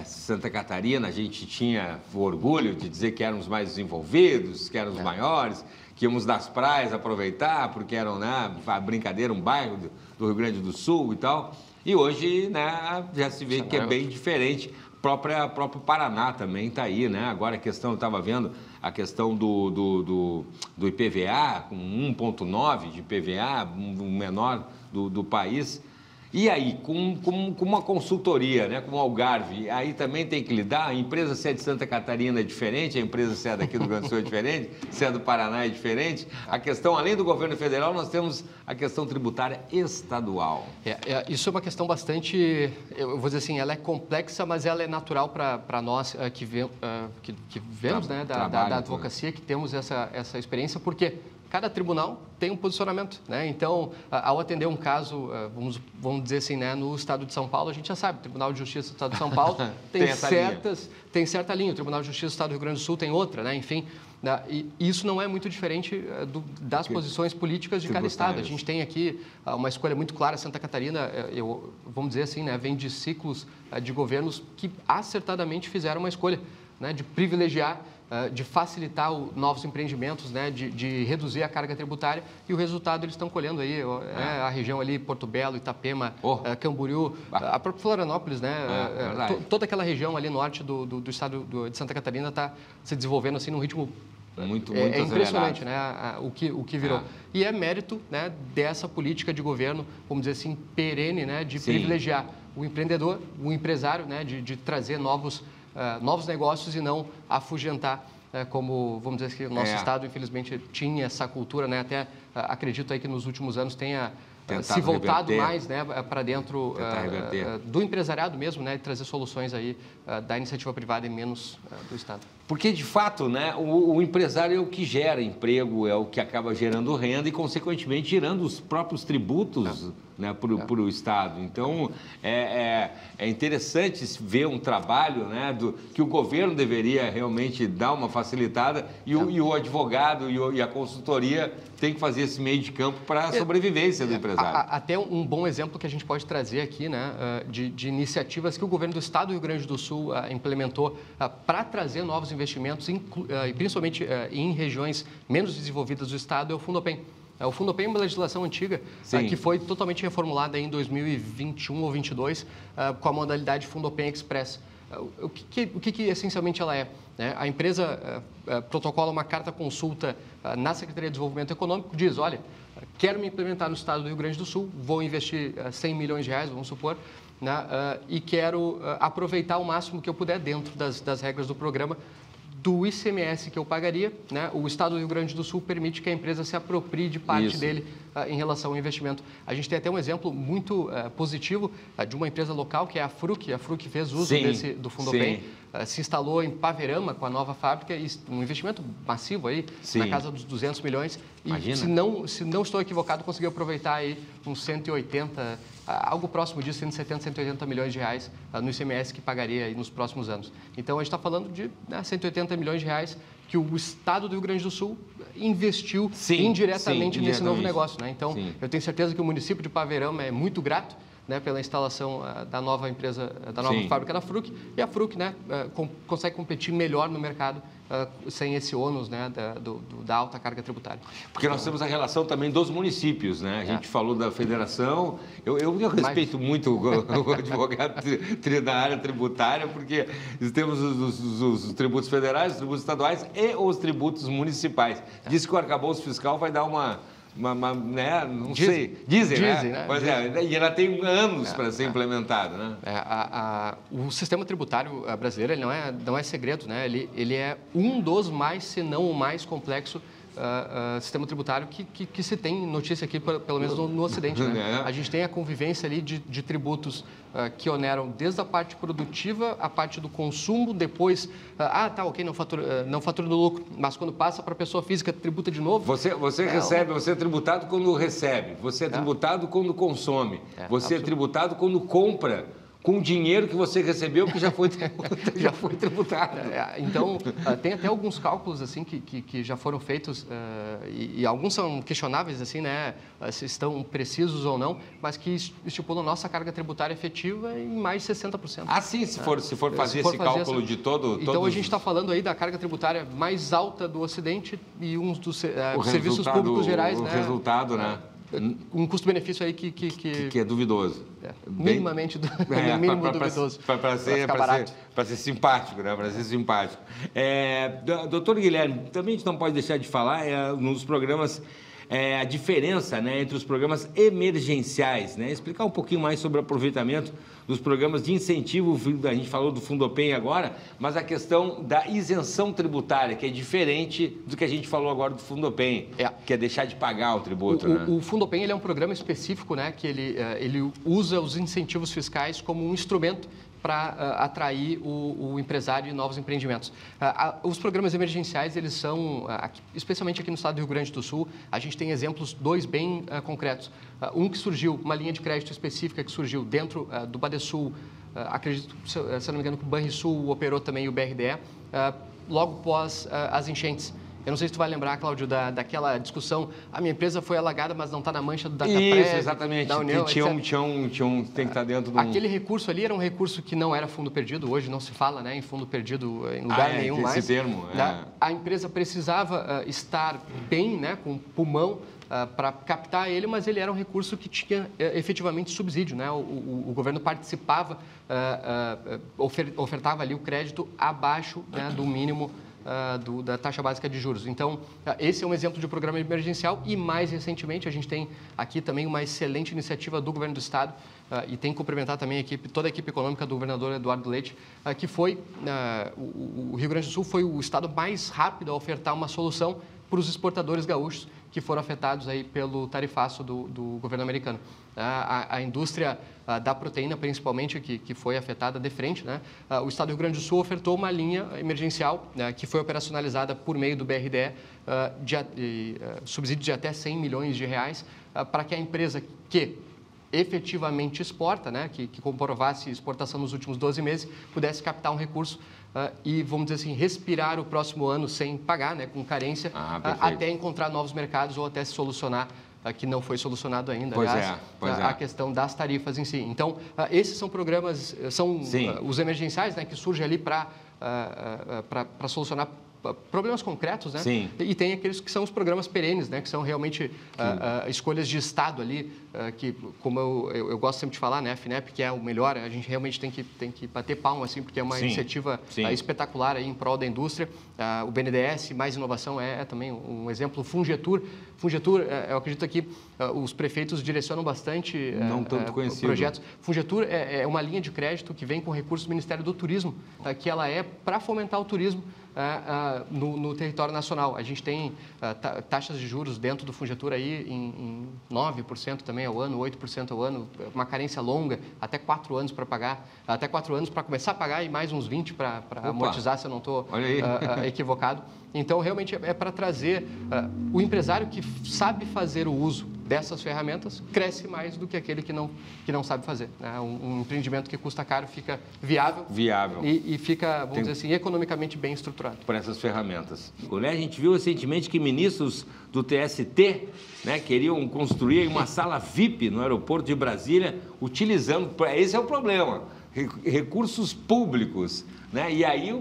Santa Catarina, a gente tinha o orgulho de dizer que éramos mais desenvolvidos, que éramos maiores, que íamos das praias aproveitar, porque eram, né, a brincadeira, um bairro do Rio Grande do Sul e tal. E hoje, né, já se vê que é bem diferente. Próprio Paraná também está aí, né? Agora a questão, eu estava vendo a questão do IPVA, com 1,9 de IPVA, o menor do país. E aí, com uma consultoria, né, como Algarve, aí também tem que lidar, a empresa se é de Santa Catarina é diferente, a empresa se é daqui do Rio Grande do Sul é diferente, se é do Paraná é diferente. A questão, além do governo federal, nós temos a questão tributária estadual. Isso é uma questão bastante, eu vou dizer assim, ela é complexa, mas ela é natural para nós que vemos, né, da advocacia, que temos essa experiência, porque cada tribunal tem um posicionamento, né? Então, ao atender um caso, vamos dizer assim, né, no Estado de São Paulo, a gente já sabe, o Tribunal de Justiça do Estado de São Paulo tem certa linha, o Tribunal de Justiça do Estado do Rio Grande do Sul tem outra, né? Enfim, e isso não é muito diferente das posições políticas de cada estado. A gente tem aqui uma escolha muito clara. Santa Catarina, vamos dizer assim, né, vem de ciclos de governos que acertadamente fizeram uma escolha, né, de privilegiar de facilitar novos empreendimentos, né, de reduzir a carga tributária, e o resultado eles estão colhendo aí, a região ali, Porto Belo, Itapema, Camboriú, a própria Florianópolis, né, toda aquela região ali norte do estado de Santa Catarina está se desenvolvendo assim num ritmo muito impressionante, né, o que virou. E é mérito, né, dessa política de governo, vamos dizer assim, perene, né, de privilegiar o empreendedor, o empresário, né, de trazer novos negócios e não afugentar, como, vamos dizer que o nosso estado, infelizmente, tinha essa cultura, né, até acredito aí que nos últimos anos tenha se voltado mais, né, para dentro do empresariado mesmo, né, e trazer soluções aí da iniciativa privada e menos do Estado. Porque, de fato, né, o empresário é o que gera emprego, é o que acaba gerando renda e, consequentemente, gerando os próprios tributos né, para o Estado. Então, é interessante ver um trabalho, né, que o governo deveria realmente dar uma facilitada e o advogado e a consultoria tem que fazer esse meio de campo para a sobrevivência do empresário. Até um bom exemplo que a gente pode trazer aqui, né, de iniciativas que o governo do Estado do Rio Grande do Sul implementou para trazer novos investimentos, e principalmente em regiões menos desenvolvidas do Estado, é o Fundopem. O Fundopem é uma legislação antiga que foi totalmente reformulada em 2021 ou 2022 com a modalidade Fundopem Express. O que essencialmente ela é? Né? A empresa protocola uma carta consulta na Secretaria de Desenvolvimento Econômico, diz, olha, quero me implementar no Estado do Rio Grande do Sul, vou investir 100 milhões de reais, vamos supor, né? E quero aproveitar o máximo que eu puder dentro das regras do programa do ICMS que eu pagaria, né? O Estado do Rio Grande do Sul permite que a empresa se aproprie de parte dele em relação ao investimento. A gente tem até um exemplo muito positivo de uma empresa local, que é a Fruc. A Fruc fez uso do Fundopem, se instalou em Paverama com a nova fábrica, e um investimento massivo aí, na casa dos 200 milhões. E, se não estou equivocado, conseguiu aproveitar aí uns 180, algo próximo disso, 170, 180 milhões de reais no ICMS que pagaria aí nos próximos anos. Então, a gente está falando de 180 milhões de reais que o Estado do Rio Grande do Sul investiu indiretamente nesse novo negócio, né? Então, eu tenho certeza que o município de Paverama é muito grato, né, pela instalação da nova empresa, da nova fábrica da Fruc, e a Fruc, né, consegue competir melhor no mercado sem esse ônus, né, da alta carga tributária. Porque nós temos a relação também dos municípios, né? A gente falou da federação, eu respeito muito o advogado da área tributária, porque temos os tributos federais, os tributos estaduais e os tributos municipais. Diz que o arcabouço fiscal vai dar né? Não sei. Dizem, né? Pois e ela tem anos para ser implementada, né? O sistema tributário brasileiro, ele não é segredo, né? Ele é um dos mais, se não o mais complexo sistema tributário que se tem notícia aqui, pelo menos no Ocidente, né? A gente tem a convivência ali de tributos que oneram desde a parte produtiva, a parte do consumo, depois, ok, não fatura no lucro, mas quando passa para a pessoa física, tributa de novo. Você recebe, você é tributado quando recebe, você é tributado quando consome, você é tributado quando compra com o dinheiro que você recebeu, que já foi tributado. Então, tem até alguns cálculos assim que já foram feitos, e alguns são questionáveis, assim, né, se estão precisos ou não, mas que estipulam nossa carga tributária efetiva em mais de 60%. Sim, se for fazer esse cálculo de todo... Então, a gente está falando aí da carga tributária mais alta do Ocidente e um dos serviços públicos gerais, o resultado, né? Um custo-benefício aí que é duvidoso. Minimamente duvidoso. Para ser simpático, né? Para ser simpático. Doutor Guilherme, também a gente não pode deixar de falar nos programas, a diferença, né, entre os programas emergenciais, né? Explicar um pouquinho mais sobre o aproveitamento dos programas de incentivo. A gente falou do Fundopem agora, mas a questão da isenção tributária, que é diferente do que a gente falou agora do Fundopem, que é deixar de pagar o tributo. O Fundopem, ele é um programa específico, né, que ele usa os incentivos fiscais como um instrumento para atrair o empresário e novos empreendimentos. Os programas emergenciais, eles são, especialmente aqui no estado do Rio Grande do Sul, a gente tem exemplos, dois bem concretos. Um que surgiu, uma linha de crédito específica que surgiu dentro do Badesul, acredito, se não me engano, que o Banrisul operou também o BRDE, logo após as enchentes. Eu não sei se tu vai lembrar, Cláudio, daquela discussão, a minha empresa foi alagada, mas não está na mancha do Isso, DataPrev, exatamente. da União, Tem que estar dentro do... Aquele recurso ali era um recurso que não era fundo perdido, hoje não se fala, né, em fundo perdido em lugar nenhum mais. Esse termo. A empresa precisava estar bem, né, com pulmão, para captar ele, mas ele era um recurso que tinha efetivamente subsídio, né? O governo participava, ofertava ali o crédito abaixo, né, do mínimo da taxa básica de juros. Então, esse é um exemplo de programa emergencial e, mais recentemente, a gente tem aqui também uma excelente iniciativa do governo do Estado e tem que cumprimentar também toda a equipe econômica do governador Eduardo Leite, que foi, o Rio Grande do Sul foi o estado mais rápido a ofertar uma solução para os exportadores gaúchos que foram afetados aí pelo tarifaço do governo americano. A indústria da proteína, principalmente, que foi afetada de frente, né? O Estado do Rio Grande do Sul ofertou uma linha emergencial, né, que foi operacionalizada por meio do BRDE, subsídio de até 100 milhões de reais, para que a empresa que efetivamente exporta, né, que comprovasse exportação nos últimos 12 meses, pudesse captar um recurso e, vamos dizer assim, respirar o próximo ano sem pagar, né, com carência, até encontrar novos mercados ou até se solucionar, que não foi solucionado ainda, a questão das tarifas em si. Então, esses são programas, são os emergenciais, né, que surgem ali para solucionar problemas concretos, né? Sim. E tem aqueles que são os programas perenes, né? Que são realmente escolhas de Estado ali, que, como eu gosto sempre de falar, né? A FINEP, que é o melhor, a gente realmente tem que bater palma, assim, porque é uma iniciativa espetacular aí em prol da indústria. O BNDES, mais inovação, é também um exemplo. Fungetur, eu acredito que os prefeitos direcionam bastante projetos. Fungetur é uma linha de crédito que vem com recursos do Ministério do Turismo, que ela é para fomentar o turismo no território nacional. A gente tem taxas de juros dentro do Fungetur aí em 9% também ao ano, 8% ao ano, uma carência longa, até 4 anos para pagar, até 4 anos para começar a pagar e mais uns 20 para amortizar, se eu não estou equivocado. Então, realmente, é para trazer o empresário que sabe fazer o uso dessas ferramentas, cresce mais do que aquele que não sabe fazer, né? Um empreendimento que custa caro fica viável. E fica, vamos dizer assim, economicamente bem estruturado. Por essas ferramentas. A gente viu recentemente que ministros do TST, né, queriam construir uma sala VIP no aeroporto de Brasília, utilizando... Esse é o problema. Recursos públicos, né? E aí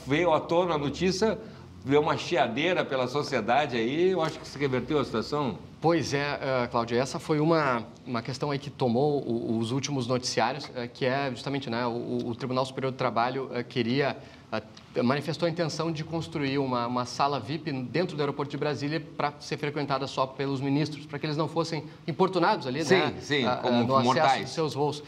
veio à tona a notícia, deu uma chiadeira pela sociedade aí, eu acho que se reverteu a situação. Pois é, Cláudia, essa foi uma questão aí que tomou os últimos noticiários, que é justamente, né, o Tribunal Superior do Trabalho manifestou a intenção de construir uma sala VIP dentro do aeroporto de Brasília para ser frequentada só pelos ministros, para que eles não fossem importunados ali, no acesso dos seus voos.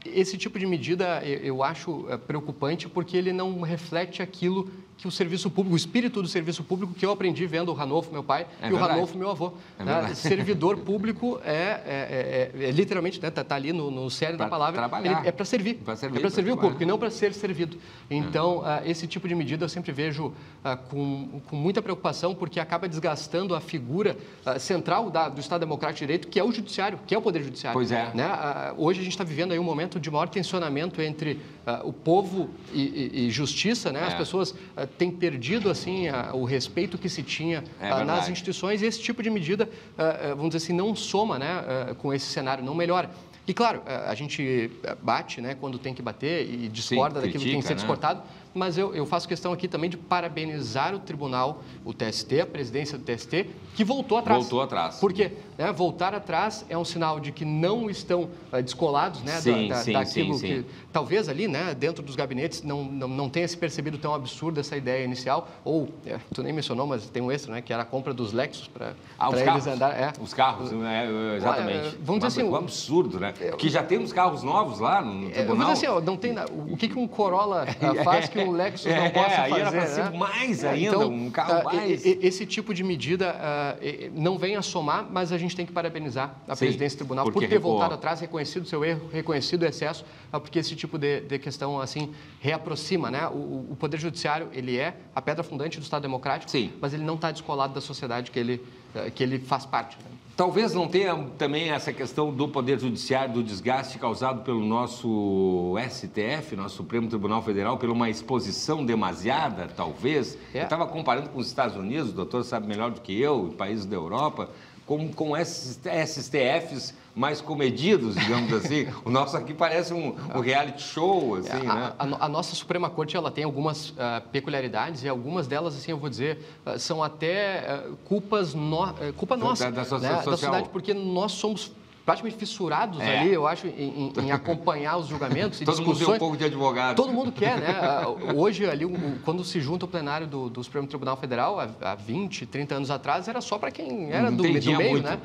Esse tipo de medida eu acho preocupante porque ele não reflete aquilo que o serviço público, o espírito do serviço público que eu aprendi vendo o Ranolfo, meu pai, e o Ranolfo, meu avô. Né? Servidor público é literalmente, né, tá ali no cerne da palavra, ele é para servir. É para servir o público e não para ser servido. Então, esse tipo de medida eu sempre vejo com muita preocupação porque acaba desgastando a figura central do Estado Democrático de Direito, que é o Judiciário, que é o Poder Judiciário. Pois é. Né? Hoje a gente está vivendo aí um momento de maior tensionamento entre o povo e justiça, né? As pessoas têm perdido assim o respeito que se tinha nas instituições e esse tipo de medida, vamos dizer assim, não soma, né, com esse cenário, não melhora. E claro, a gente bate, né, quando tem que bater e discorda daquilo que tem que ser discordado, mas eu faço questão aqui também de parabenizar o tribunal, o TST, a presidência do TST, que voltou atrás. Voltou atrás. Por quê? Né, voltar atrás é um sinal de que não estão descolados, né, daquilo que talvez ali, né, dentro dos gabinetes não tenha se percebido tão absurda essa ideia inicial, ou, tu nem mencionou, mas tem um extra, né, que era a compra dos Lexus para eles andar. Os carros, exatamente. Vamos dizer assim, um absurdo, né? Porque já tem uns carros novos lá no tribunal. Vamos dizer assim, não tem, o que um Corolla faz que um Lexus não possa fazer? Aí era para ser mais ainda, então, um carro mais... Esse tipo de medida não vem a somar, mas a gente tem que parabenizar a presidência do tribunal por ter voltado atrás, reconhecido o seu erro, reconhecido o excesso, porque esse tipo de questão, assim, reaproxima, né? O Poder Judiciário, ele é a pedra fundante do Estado Democrático, mas ele não está descolado da sociedade que ele faz parte, né? Talvez não tenha também essa questão do Poder Judiciário, do desgaste causado pelo nosso STF, nosso Supremo Tribunal Federal, por uma exposição demasiada, talvez. Eu estava comparando com os Estados Unidos, o doutor sabe melhor do que eu, países da Europa, com esses STFs mais comedidos, digamos assim. O nosso aqui parece um reality show, assim, né? A nossa Suprema Corte, ela tem algumas peculiaridades e algumas delas, assim, eu vou dizer, são até culpa nossa, da sociedade, porque nós somos praticamente fissurados ali, eu acho, em acompanhar os julgamentos e todo discussões. Todo mundo tem um pouco de advogado. Todo mundo quer, né? Hoje, ali, quando se junta o plenário do Supremo Tribunal Federal, há 20, 30 anos atrás, era só para quem era do meio, muito, né?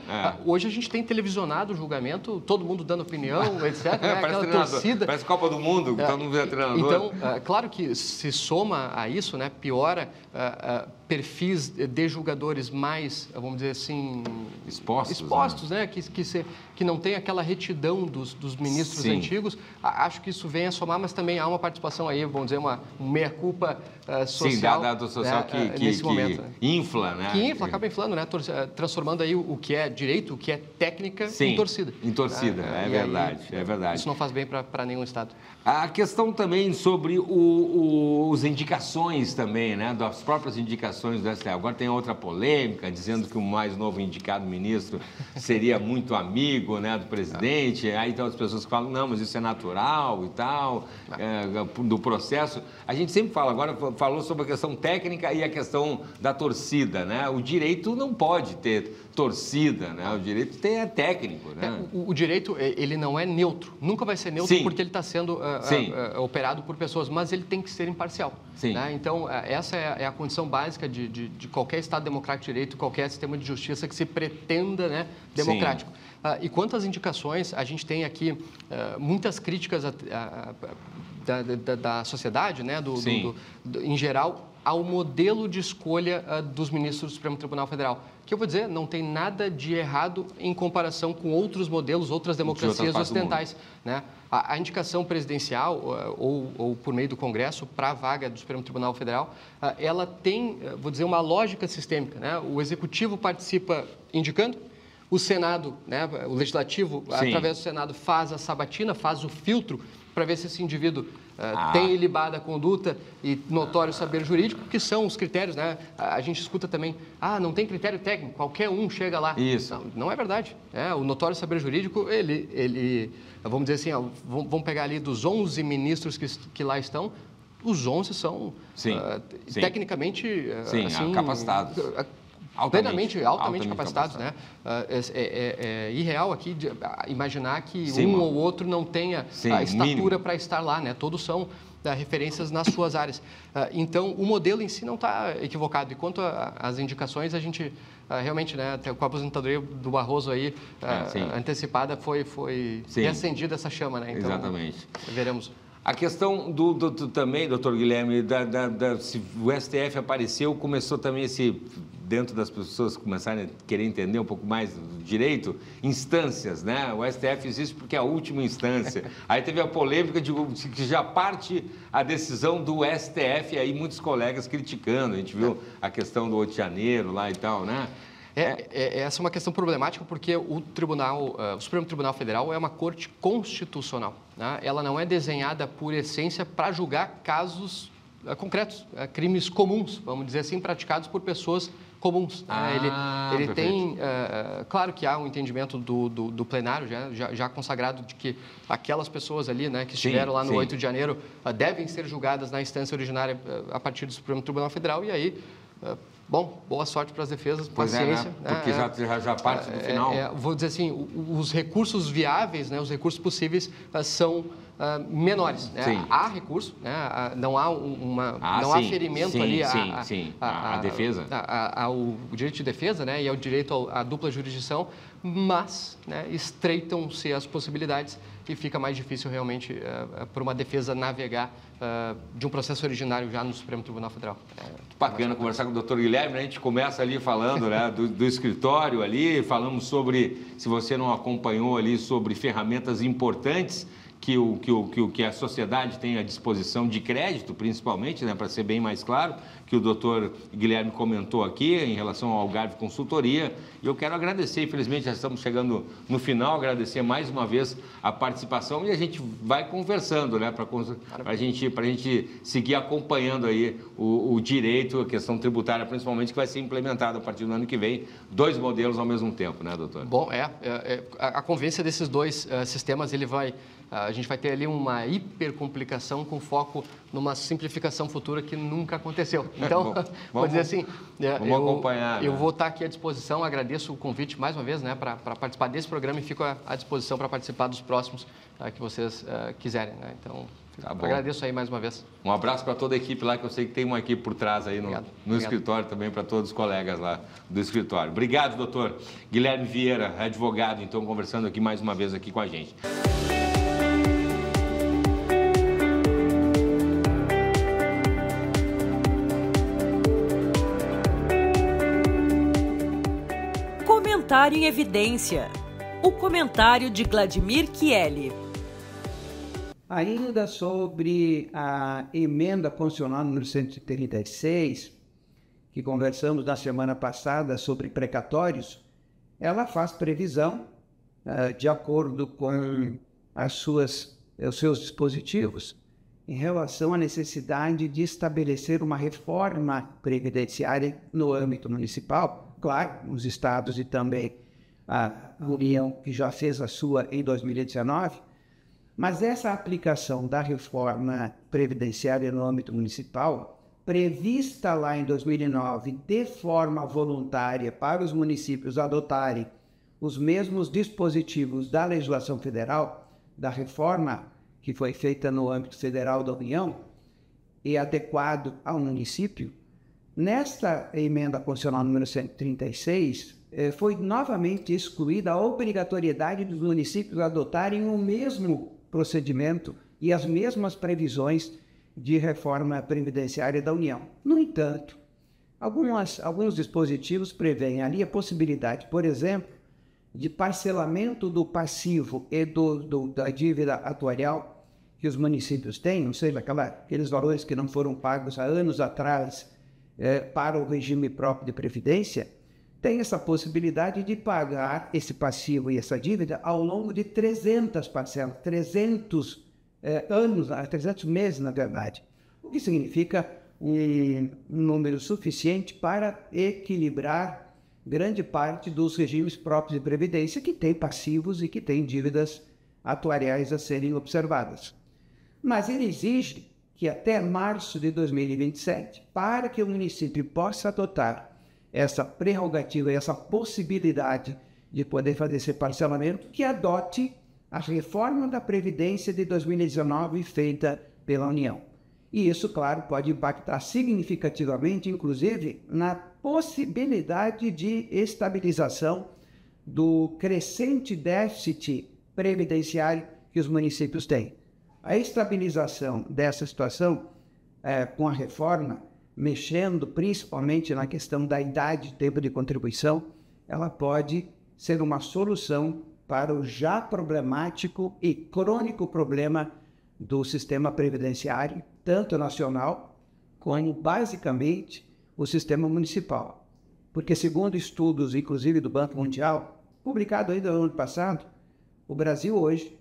Hoje a gente tem televisionado o julgamento, todo mundo dando opinião, etc. Né? Aquela torcida. Parece Copa do Mundo, todo mundo vê treinador. Então, claro que se soma a isso, né? Piora perfis de julgadores mais, vamos dizer assim... Expostos, né? Que não tem aquela retidão dos ministros antigos. Acho que isso vem a somar, mas também há uma participação aí, vamos dizer, uma meia-culpa social. Sim, da social nesse momento, infla, né? Que infla, acaba inflando, né? Transformando aí o que é direito, o que é técnica, em torcida. Em torcida, é verdade, é verdade. Isso não faz bem para nenhum Estado. A questão também sobre as indicações também, né? Das próprias indicações do STF. Agora tem outra polêmica, dizendo que o mais novo indicado ministro seria muito amigo, né, do presidente. Aí tem outras pessoas que falam, não, mas isso é natural e tal, do processo. A gente sempre falou sobre a questão técnica e a questão da torcida, né? O direito não pode ter torcida, né? O direito é técnico, né? O direito, ele não é neutro. Nunca vai ser neutro porque ele está sendo operado por pessoas, mas ele tem que ser imparcial. Né? Então, essa é a condição básica de qualquer Estado democrático de direito, qualquer sistema de justiça que se pretenda, né, democrático. E quanto às indicações, a gente tem aqui muitas críticas da sociedade, né, em geral, ao modelo de escolha dos ministros do Supremo Tribunal Federal. Que eu vou dizer, não tem nada de errado em comparação com outros modelos, outras democracias ocidentais. Né? A indicação presidencial ou por meio do Congresso para a vaga do Supremo Tribunal Federal, ela tem, vou dizer, uma lógica sistêmica. Né? O Executivo participa indicando, o Senado, né, o Legislativo, através do Senado, faz a sabatina, faz o filtro para ver se esse indivíduo tem ilibada a conduta e notório saber jurídico, que são os critérios, né? A gente escuta também, não tem critério técnico, qualquer um chega lá. Isso. Não é verdade. O notório saber jurídico, ele vamos dizer assim, vamos pegar ali dos 11 ministros que lá estão, os 11 são tecnicamente assim, capacitados. Altamente capacitados, né? É irreal aqui imaginar que um ou outro não tenha a estatura para estar lá, né? Todos são referências nas suas áreas. Então, o modelo em si não está equivocado. E quanto às indicações, a gente realmente, né, com a aposentadoria do Barroso aí antecipada, foi reacendida essa chama, né? Então, exatamente. Veremos. A questão também, doutor Guilherme, se o STF apareceu, começou também dentro das pessoas começarem a querer entender um pouco mais do direito, instâncias, né? O STF existe porque é a última instância. Aí teve a polêmica de que já parte a decisão do STF, e aí muitos colegas criticando. A gente viu a questão do 8 de janeiro lá e tal, né? Essa é uma questão problemática porque o Supremo Tribunal Federal é uma corte constitucional. Né? Ela não é desenhada por essência para julgar casos concretos, crimes comuns, vamos dizer assim, praticados por pessoas comuns. Ele tem, claro que há um entendimento do plenário já consagrado de que aquelas pessoas ali, né, que estiveram lá no 8 de janeiro devem ser julgadas na instância originária a partir do Supremo Tribunal Federal, e aí... Bom, boa sorte para as defesas, paciência. Né? Porque já parte do final. Vou dizer assim, os recursos viáveis, né, os recursos possíveis são menores. Né? Há recurso, né? Não há não há ferimento ali à defesa, ao direito de defesa, né, e ao direito à dupla jurisdição, mas, né, estreitam-se as possibilidades e fica mais difícil realmente para uma defesa navegar de um processo originário já no Supremo Tribunal Federal. Bacana conversar com o doutor Guilherme, né? A gente começa ali falando, né, do escritório ali, falamos sobre, se você não acompanhou ali, sobre ferramentas importantes que a sociedade tem à disposição de crédito, principalmente, né, para ser bem mais claro, que o doutor Guilherme comentou aqui em relação ao Algarve Consultoria. E eu quero agradecer, infelizmente já estamos chegando no final, agradecer mais uma vez a participação e a gente vai conversando, né, para a gente seguir acompanhando aí o direito, a questão tributária, principalmente, que vai ser implementada a partir do ano que vem, 2 modelos ao mesmo tempo, né, doutor? Bom, a convivência desses dois sistemas, a gente vai ter ali uma hipercomplicação com foco numa simplificação futura que nunca aconteceu. Então, vou dizer assim, vamos acompanhar. Eu vou estar aqui à disposição, agradeço o convite mais uma vez, né, para participar desse programa e fico à disposição para participar dos próximos que vocês quiserem, né? Então, agradeço aí mais uma vez. Um abraço para toda a equipe lá, que eu sei que tem uma equipe por trás aí no escritório também, para todos os colegas lá do escritório. Obrigado, doutor Guilherme Vieira, advogado, então, conversando aqui mais uma vez aqui com a gente. Comentário em Evidência. O comentário de Vladimir Chieli. Ainda sobre a emenda constitucional número 136, que conversamos na semana passada sobre precatórios, ela faz previsão, de acordo com os seus dispositivos, em relação à necessidade de estabelecer uma reforma previdenciária no âmbito municipal, claro, os estados e também a União, que já fez a sua em 2019, mas essa aplicação da reforma previdenciária no âmbito municipal, prevista lá em 2009 de forma voluntária para os municípios adotarem os mesmos dispositivos da legislação federal, da reforma que foi feita no âmbito federal da União e adequado ao município, nesta emenda constitucional número 136, foi novamente excluída a obrigatoriedade dos municípios adotarem o mesmo procedimento e as mesmas previsões de reforma previdenciária da União. No entanto, alguns dispositivos prevêem ali a possibilidade, por exemplo, de parcelamento do passivo e da dívida atuarial que os municípios têm, ou seja, aqueles valores que não foram pagos há anos atrás para o regime próprio de previdência, tem essa possibilidade de pagar esse passivo e essa dívida ao longo de 300 parcelas, 300 anos, 300 meses, na verdade. O que significa um número suficiente para equilibrar grande parte dos regimes próprios de previdência que têm passivos e que têm dívidas atuariais a serem observadas. Mas ele exige que até março de 2027, para que o município possa adotar essa prerrogativa e essa possibilidade de poder fazer esse parcelamento, que adote a reforma da Previdência de 2019 feita pela União. E isso, claro, pode impactar significativamente, inclusive, na possibilidade de estabilização do crescente déficit previdenciário que os municípios têm. A estabilização dessa situação, com a reforma, mexendo principalmente na questão da idade e tempo de contribuição, ela pode ser uma solução para o já problemático e crônico problema do sistema previdenciário, tanto nacional como, basicamente, o sistema municipal. Porque, segundo estudos, inclusive do Banco Mundial, publicado ainda no ano passado, o Brasil hoje,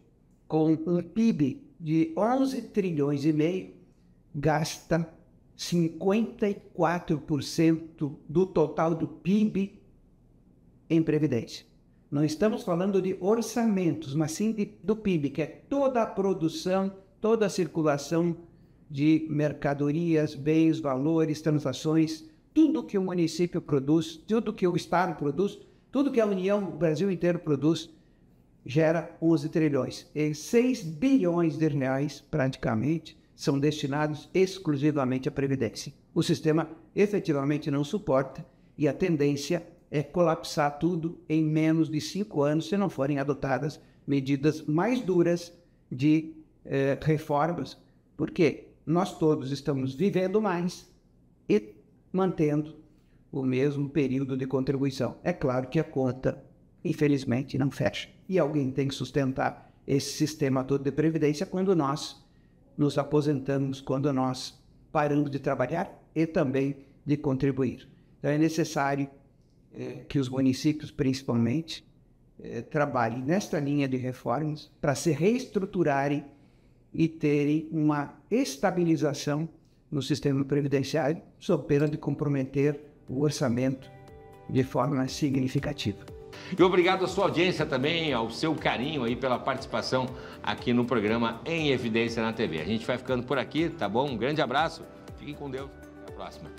com um PIB de 11 trilhões e meio, gasta 54% do total do PIB em previdência. Não estamos falando de orçamentos, mas sim do PIB, que é toda a produção, toda a circulação de mercadorias, bens, valores, transações, tudo que o município produz, tudo que o Estado produz, tudo que a União, o Brasil inteiro produz, gera 11 trilhões. E 6 bilhões de reais, praticamente, são destinados exclusivamente à Previdência. O sistema efetivamente não suporta e a tendência é colapsar tudo em menos de 5 anos, se não forem adotadas medidas mais duras de reformas, porque nós todos estamos vivendo mais e mantendo o mesmo período de contribuição. É claro que a conta, infelizmente, não fecha. E alguém tem que sustentar esse sistema todo de previdência quando nós nos aposentamos, quando nós paramos de trabalhar e também de contribuir. Então é necessário que os municípios, principalmente, trabalhem nesta linha de reformas para se reestruturarem e terem uma estabilização no sistema previdenciário, sob pena de comprometer o orçamento de forma significativa. E obrigado à sua audiência também, ao seu carinho aí pela participação aqui no programa Em Evidência na TV. A gente vai ficando por aqui, tá bom? Um grande abraço, fiquem com Deus, até a próxima.